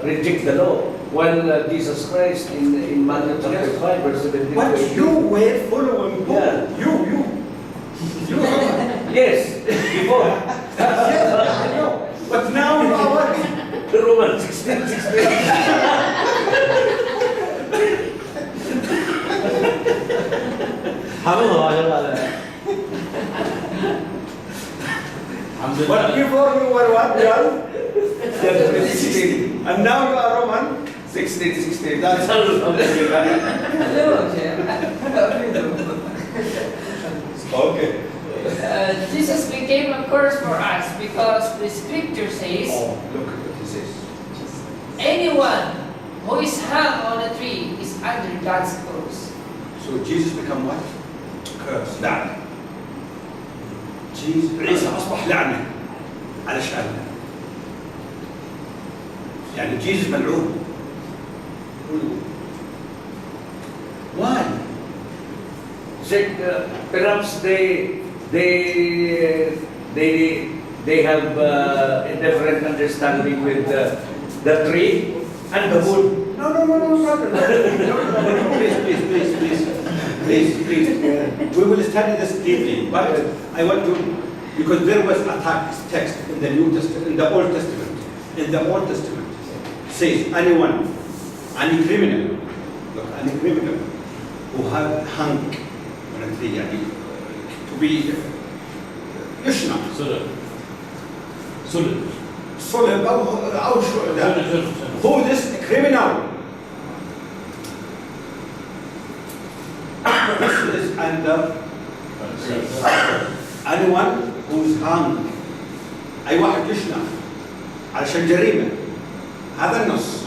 rejects the law, while Jesus Christ in Matthew chapter Yes. 5 verse 17. But you were following Paul. Yeah. You. Yes, before. Yes, I know. But now you are working. The Romans 16:16. But before you were what? John? 16. And now you are Roman. 16:16. That's okay. Jesus became a curse for us because the scripture says, Oh, look at what he says. anyone who is hung on a tree is under God's curse. So Jesus become what? Curse. لعنة. Jesus عيسى أصبح لعنة على شأننا. يعني Jesus ملعون. Why? Check, perhaps they have a different understanding with the tree and the wood. No, please. We will study this deeply, but I want to, because there was a text in the New Testament, in the Old Testament. In the Old Testament, says anyone, any criminal, who had hung on a tree, to be يشنع صلب أو شو ده. Who this criminal? This is under anyone who is hung. أي واحد يشنع علشان جريمة. هذا النص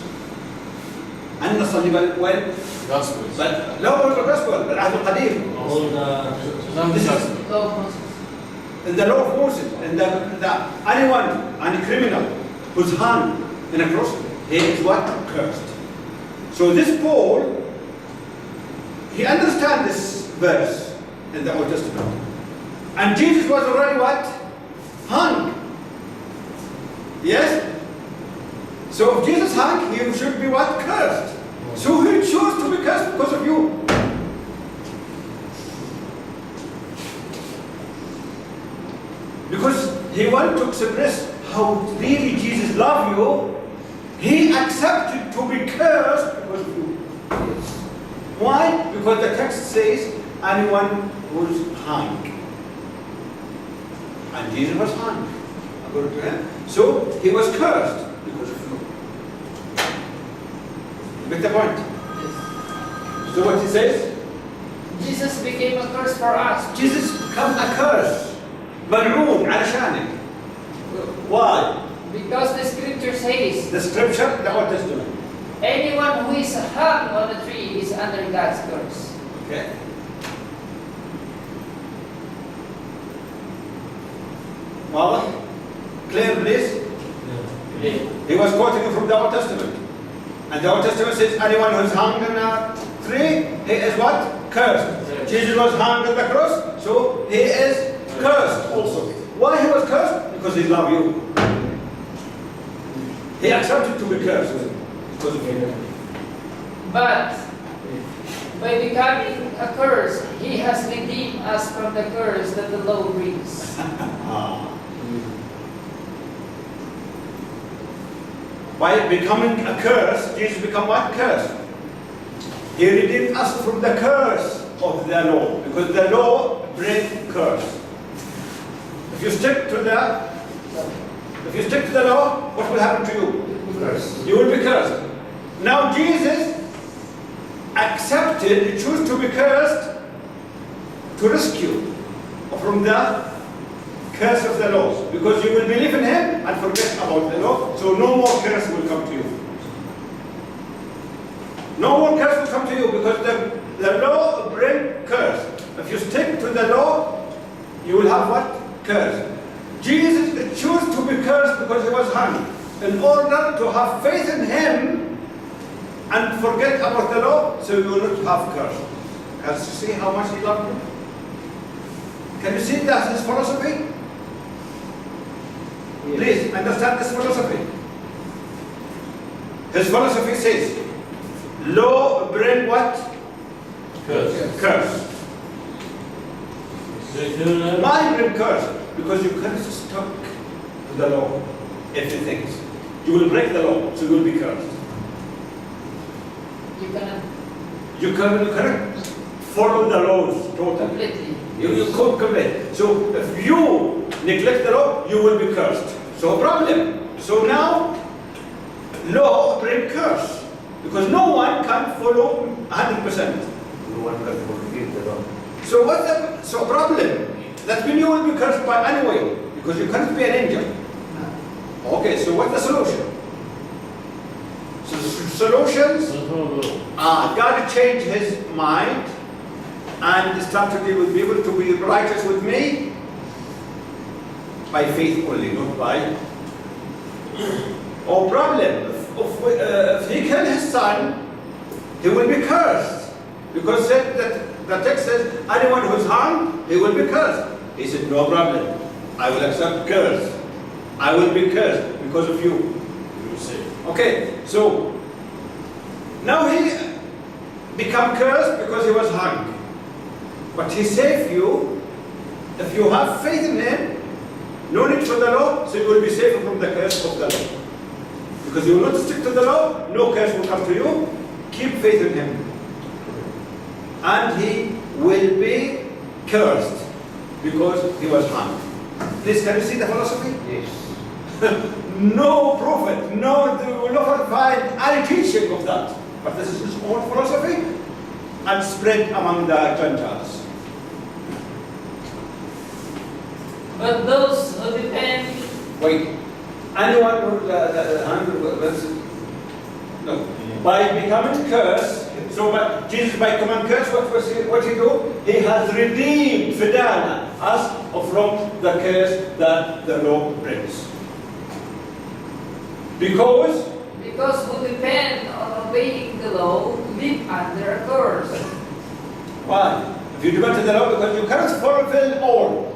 اللي وين Gospels. But no more the gospel, but Ahl al-Qadim. All the This is- Gospels. Law of Moses. In the law of Moses, and any criminal who's hung in a cross, he is what? Cursed. So this Paul, he understands this verse in the Old Testament. And Jesus was already what? Hung. Yes? So if Jesus hung, he should be what? Cursed. So he chose to be cursed because of you. Because he wanted to express how really Jesus loved you, he accepted to be cursed because of you. Why? Because the text says, anyone who's hung. And Jesus was hung, according to him. So he was cursed because of you. You get the point? Yes. So what he says? Jesus became a curse for us. Jesus became a curse. ملعون علشانك. Why? Because the scripture says, The scripture, the Old Testament. anyone who is hung on a tree is under God's curse. Okay. واضح? Clear please? He was quoting from the Old Testament. And the Old Testament says anyone who's hung on a tree, he is what? Cursed. Jesus was hung on the cross, so he is cursed also. Why he was cursed? Because he loved you. He accepted to be cursed because of you. But by becoming a curse, he has redeemed us from the curse that the law brings. By becoming a curse, Jesus become what? Curse. He redeemed us from the curse of the law, because the law brings curse. If you stick to the law, what will happen to you? Curse. You will be cursed. Now Jesus accepted, chose to be cursed to rescue from the curse of the laws, because you will believe in him and forget about the law, so no more curse will come to you. No more curse will come to you, because the law will bring curse. If you stick to the law, you will have what? Curse. Jesus chose to be cursed because he was hung, in order to have faith in him and forget about the law, so you will not have curse. Can you see how much he loved you? Can you see that his philosophy? Please understand this philosophy. His philosophy says, law bring what? Curse. Curse. Why bring curse? Because you can't stuck to the law. Everything. You will break the law, so you will be cursed. You cannot You cannot follow the laws totally. completely. You can't commit. So if you neglect the law, you will be cursed. So problem. So now, law bring curse. Because no one can follow 100%. No one can fulfill the law. So what's the problem? That means you will be cursed by anyway, because you can't be an angel. Okay, so what's the solution? So the solutions, God changed his mind and started to deal with people to be righteous with me by faith only, not by. Or problem, if he killed his son, he will be cursed. Because the text says, anyone who is harmed, he will be cursed. He said, no problem. I will accept curse. I will be cursed because of you. Okay, so now he become cursed because he was hung. But he saved you. If you have faith in him, no need for the law, so you will be saved from the curse of the law. Because you will not stick to the law, no curse will come to you. Keep faith in him. And he will be cursed because he was hung. Please, can you see the philosophy? Yes. No prophet, no, you will not find any teaching of that. But this is his own philosophy and spread among the Gentiles. But those who depend, Wait, anyone who no, by becoming cursed, So, but Jesus by command curse, what he do? He has redeemed Fidana, us from the curse that the law brings. Because who depend on obeying the law live under a curse. why? If you depend on the law, because you cannot fulfill all.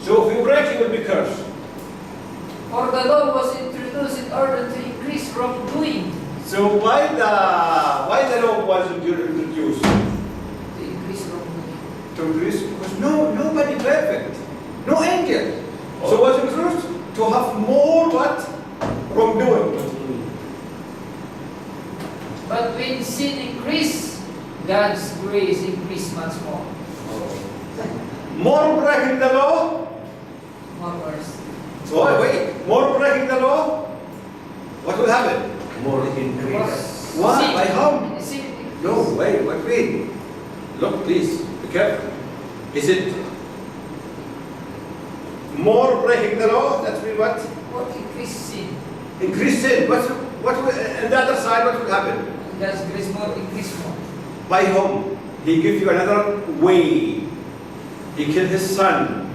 So if you break, you will be cursed. For the law was introduced in order to increase wrongdoing. So why the law was introduced? To increase wrongdoing. To increase, because nobody perfect, no angel. So was introduced to have more what? Wrongdoing. But when sin increased, God's grace increased much more. More breaking the law. More worse. So wait, more breaking the law. What will happen? More increase. Why? Sin- By how? sin increased. No, wait. Look, please, be careful. Is it more breaking the law? That means what? What increased sin? Increase sin. What will, on the other side, what will happen? God's grace more increased more. By whom? He gives you another way. He killed his son.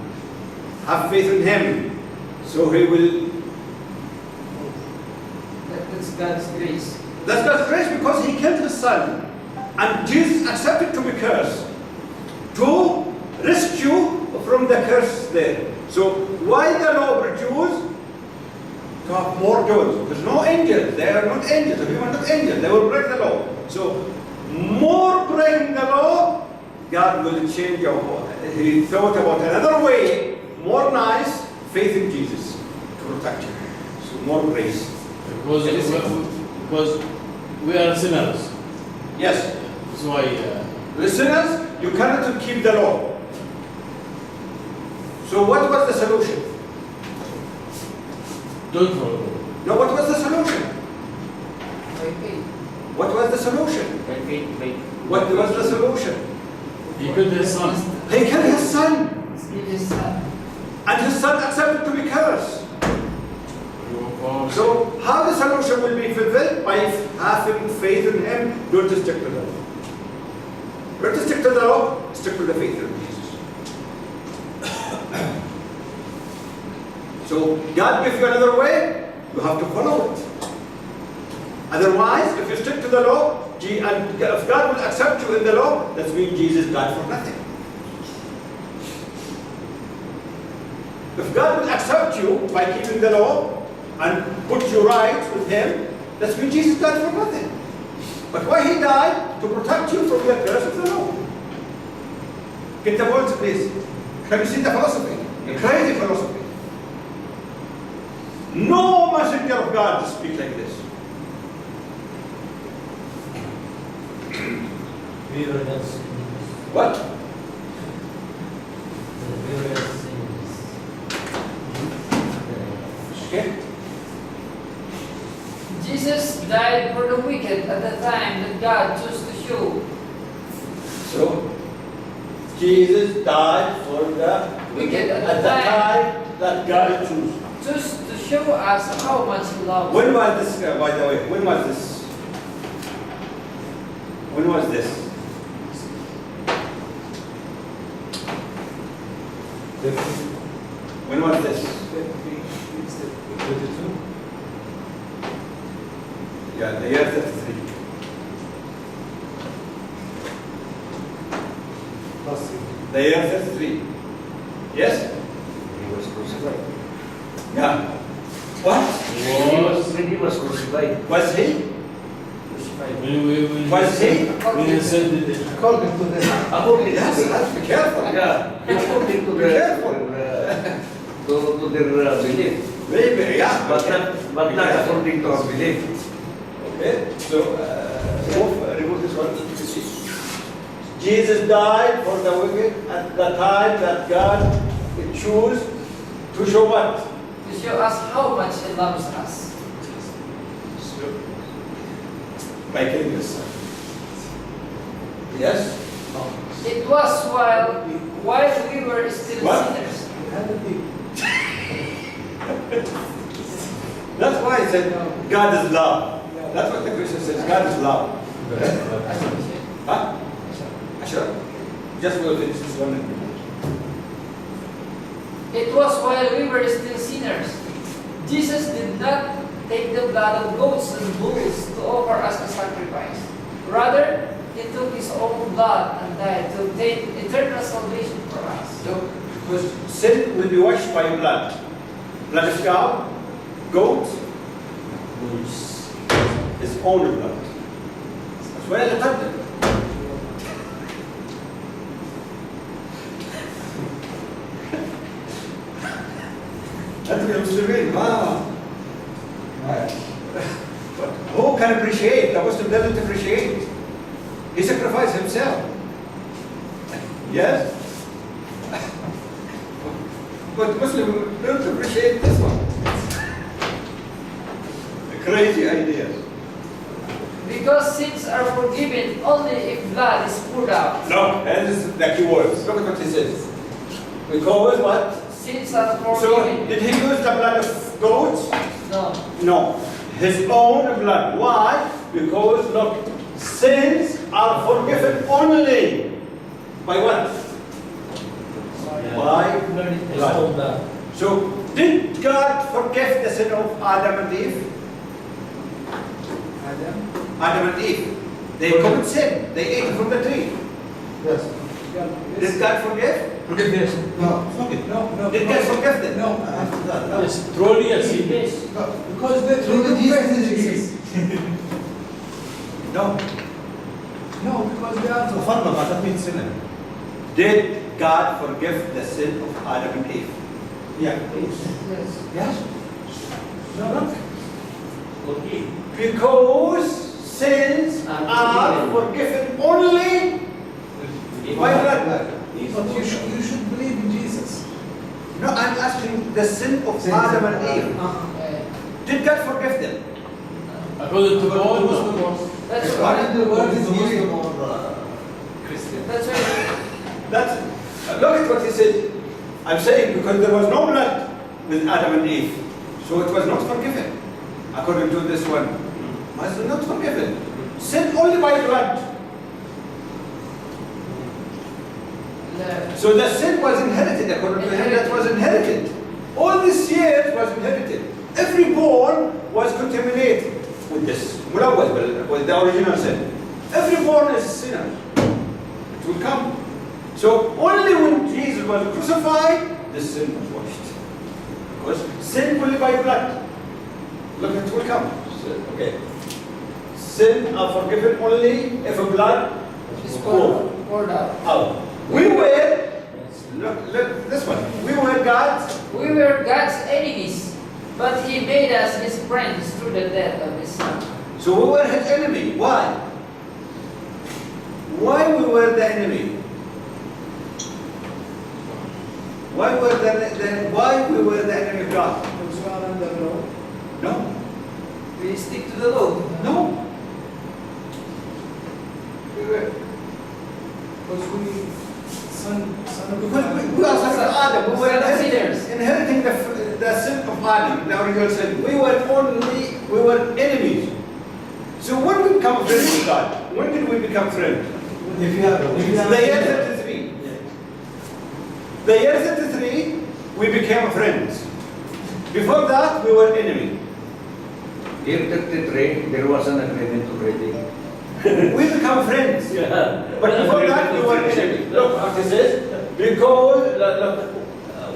Have faith in him. So he will. That's God's grace. That's God's grace because he killed his son. And Jesus accepted to be cursed. To rescue from the curse there. So why the law produced? To have more doors. There's no angels. They are not angels. If you are not angels, they will break the law. So more breaking the law, God will change your heart. He thought about another way, more nice, faith in Jesus to protect you. So more grace. Because we are sinners. Yes. That's why. The sinners, you cannot keep the law. So what was the solution? Don't follow. No, what was the solution? By faith. What was the solution? What was the solution? He killed his son. He killed his son. Give his son. And his son accepted to be cursed. So how the solution will be fulfilled? By having faith in him, don't stick to the law. Don't stick to the law, stick to the faith in Jesus. So God gives you another way, you have to follow it. Otherwise, if you stick to the law, and if God will accept you in the law, that means Jesus died for nothing. If God will accept you by keeping the law and put you right with him, that means Jesus died for nothing. But why he died? To protect you from the curse of the law. Get the words, please. Can you see the philosophy? The crazy philosophy. No messenger of God speaks like this. What? Okay. Jesus died for the wicked at the time that God chose to show. So, Jesus died for the Wicked at the time that God chose. Just to show us how much He loves. When was this, by the way? When was this? When was this? When was this? Yeah, the year 33. The year 33. Yes? He was crucified. Yeah. What? When he was crucified. Was he? When Was he? he ascended it. According to the According Yes, to let's be careful. yeah, according to Be their careful. to their belief, Maybe, yeah. but not according to our belief. Okay, so remove this one. Jesus died for the wicked at the time that God chose to show what? To show us how much He loves us. By killing His son. Yes? It was while we were still What? sinners. That's why it said God is love. That's what the Christian says. God is love. Huh? Sure. Just will finish this one. It was while we were still sinners. Jesus did not take the blood of goats and bulls to offer us a sacrifice. Rather, he took his own blood and died to obtain eternal salvation for us. So, because sin will be washed by blood. Blood of cow, goat, his own blood. That's why I touched it. That's what Muslimin. Wow. But who can appreciate? The Muslim doesn't appreciate. He sacrificed himself. Yes? But Muslim don't appreciate this one. A crazy idea. Because sins are forgiven only if blood is poured out. No, and this is the key words. Look at what he says. Because what? Sins are So, forgiven. did he use the blood of goats? No. No. His own blood. Why? Because, look, sins are forgiven only by what? By blood. So, did God forgive the sin of Adam and Eve? Adam and Eve. They committed sin. They ate from the tree. Yes. Did God forgive? No. No. Did God forgive them? No. After that. No. Yes, truly yes, he did. Because they Jesus. No. No, because they are the فرضا ما تبين سنة. Did God forgive the sin of Adam and Eve? Yeah. Yes. Yes. No. Okay. Because sins are forgiven only by blood. But you should believe in Jesus. No, I'm asking the sin of Sins Adam of and Eve. Did God forgive them? According to God, no. That's What? why. The word is giving. That's why. That's, look at what he said. I'm saying because there was no blood with Adam and Eve. So it was not forgiven. According to this one. Was not forgiven. Sin only by blood. So the sin was inherited according to him. That was inherited. All these years was inherited. Every born was contaminated with this. ملوث with the original sin. Every born is a sinner. It will come. So only when Jesus was crucified, the sin was washed. Because sin only by blood. Look, it will come. Okay. Sin are forgiven only if a blood It's is poured poured out. out. We were, look, this one. We were God's. We were God's enemies, but He made us His friends through the death of His Son. So we were His enemy. Why? Why we were the enemy? Why we were the enemy of God? No. We stick to the law. No. We were. Because we are sons of Adam. We were inheriting the sin of Adam, the original sin. We were enemies. So when we become friends with God, when did we become friends? If you have The year 33. The year 33, we became friends. Before that, we were enemies. Year 33, there was an agreement already. We become friends. Yeah. But before that, we were enemies. Look what it says. Because,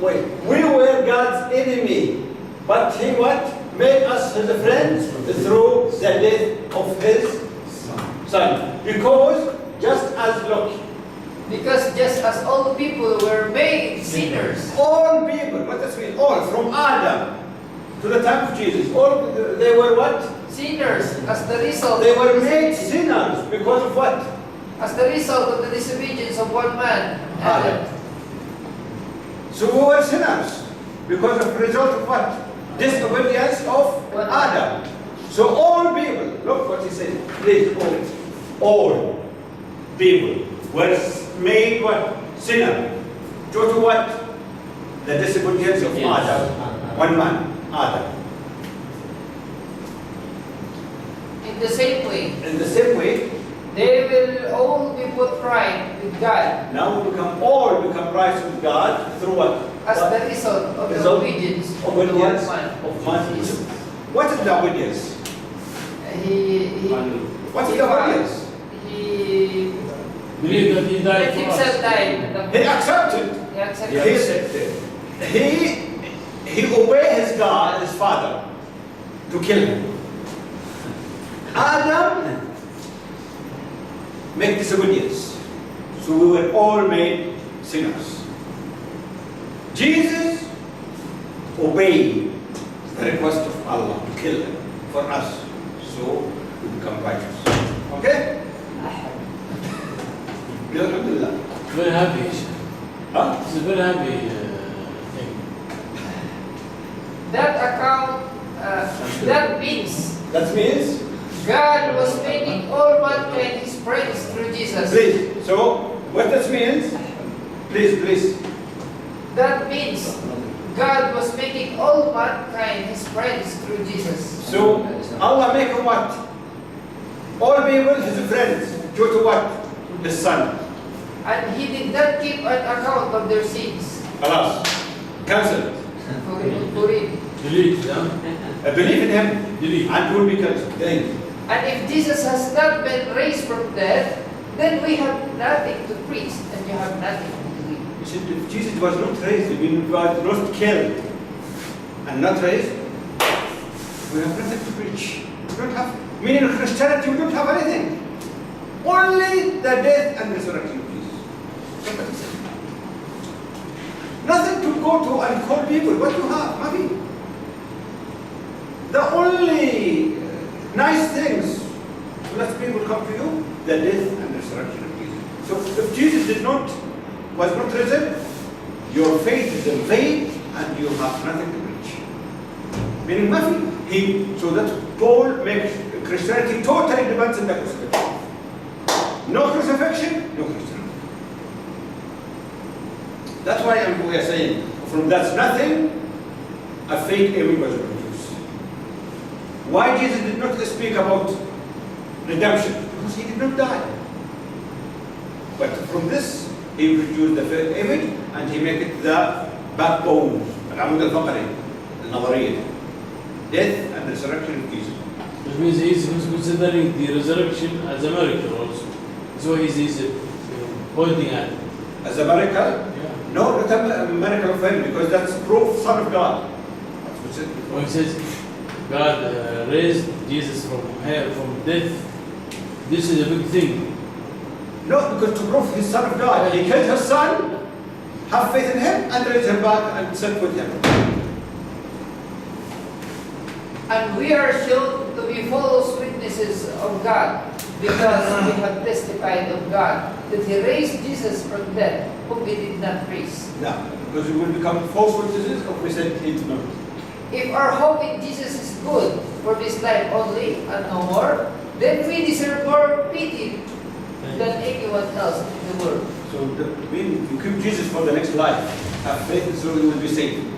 wait, we were God's enemy. But He what? Made us His friends through the death of His Son. Because just as, look, Because just as all people were made sinners, all people, what does it mean? All, from Adam to the time of Jesus, all, they were what? sinners as the result. They of were the made disobedience- sinners because of what? As the result of the disobedience of one man, Adam. Adam. So we were sinners because of the result of what? Disobedience of Adam. So all people, look what he said, please, all people were made what? Sinner. Due to what? The disobedience of Adam. One man, Adam. In the same way, In the same way, They will all be put right with God Now we all become right with God through what? as What? the result of the Result? obedience of the Obedience one man. of man. Jesus. What is the obedience? He What is the obedience? he Believe that he let died for himself us. die. He accepted. He accepted. He accepted. He obeyed his God, his father, to kill him. Adam make disobedience. So we were all made sinners. Jesus obeyed the request of Allah to kill him for us. So we become righteous. Okay? Alhamdulillah. Very happy. Huh? It's a very happy thing. That account, that means That means, God was making all mankind his friends through Jesus. please. So what that means? Please. That means God was making all mankind his friends through Jesus. So Allah make what? All people his friends due to what? His son. And he did not keep an account of their sins. Alas. Cancelled. For it. Delete, huh? Believe in him Delete. and will be cancelled. Thank you. And if Jesus has not been raised from death, then we have nothing to preach and you have nothing to believe. You see, if Jesus was not raised, I mean, was not killed and not raised, we have nothing to preach. We don't have, meaning in Christianity, we don't have anything. Only the death and resurrection of Jesus. Somebody said. Nothing to go to and call people. What you have, maybe. The only nice things to let people come to you, the death and resurrection of Jesus. So if Jesus was not risen, your faith is in vain and you have nothing to preach. Meaning nothing. So that Paul makes Christianity totally depends on the crucifixion. No crucifixion, no Christianity. That's why we are saying, from that's nothing, a fake image was produced. Why Jesus did not speak about redemption? Because he did not die. But from this, he produced the fake image and he made it the backbone, العمود الفقري, النظرية. Death and resurrection of Jesus. That means he's considering the resurrection as a miracle also. So he's pointing at. As a miracle? Yeah. No, not a miracle of him, because that's proof Son of God. That's what it said before. When he says God raised Jesus from death, this is a big thing. No, because to prove he's Son of God, he killed his son, have faith in him, and raise him back and sit with him. And we are shown to be false witnesses of God because we have testified of God that he raised Jesus from death, whom he did not raise. No, because we will become false witnesses if we said he did not. If our hope in Jesus is good for this life only and no more, then we deserve more pity than anyone else in the world. So you keep Jesus for the next life, have faith, so you will be saved.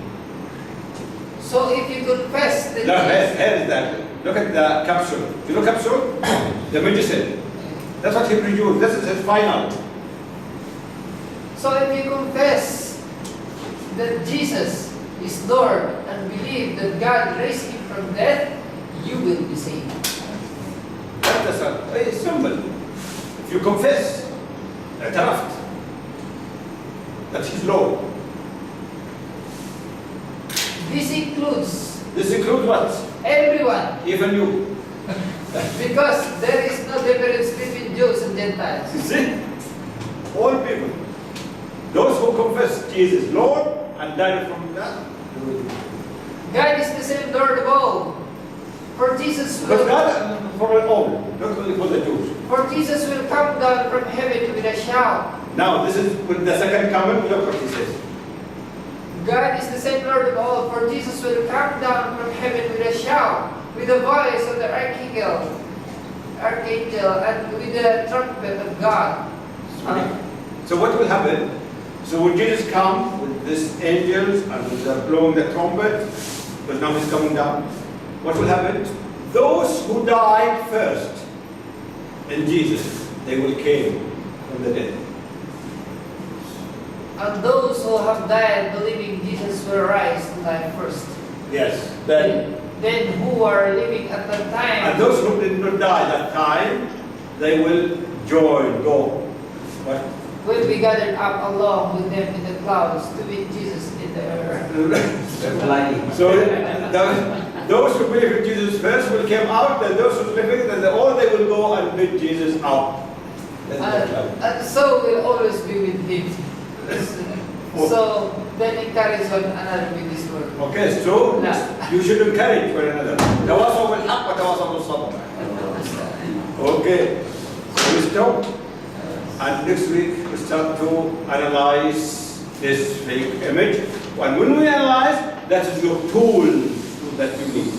So if you confess that Now, Jesus, here is that. Look at the capsule. You know capsule? The medicine. That's what he produced. This is his final. so if you confess that Jesus is Lord and believe that God raised him from death, you will be saved. That's very simple. If you confess, اعترفت that he's Lord. This includes This includes what? everyone, Even you. because there is no difference between Jews and Gentiles. You see? All people. Those who confess Jesus Lord and died from that. God is the same Lord of all. For Jesus Because will, God for all, not only for the Jews. for Jesus will come down from heaven with a shout. Now this is with the second coming, look what he says. God is the same Lord of all, for Jesus will come down from heaven with a shout, with the voice of the archangel, and with the trumpet of God. So what will happen? So when Jesus comes with these angels and with the blowing the trumpet, because now he's coming down, what will happen? Those who died first in Jesus, they will came from the dead. And those who have died believing Jesus will rise to life first. Yes. Then, Then who are living at that time and those who did not die that time, they will go. What? will be gathered up along with them in the clouds to meet Jesus in the air. Flying. So those who believe in Jesus first will come out, and those who believe, then all they will go and meet Jesus out. And so will always be with him. So then encourage one another with this word. Okay, so Yeah. you should encourage one another. تواصوا بالحق وتواصوا بالصبر. Okay, so we stop, and next week we start to analyze this fake image. And when we analyze, that is your tool that you need.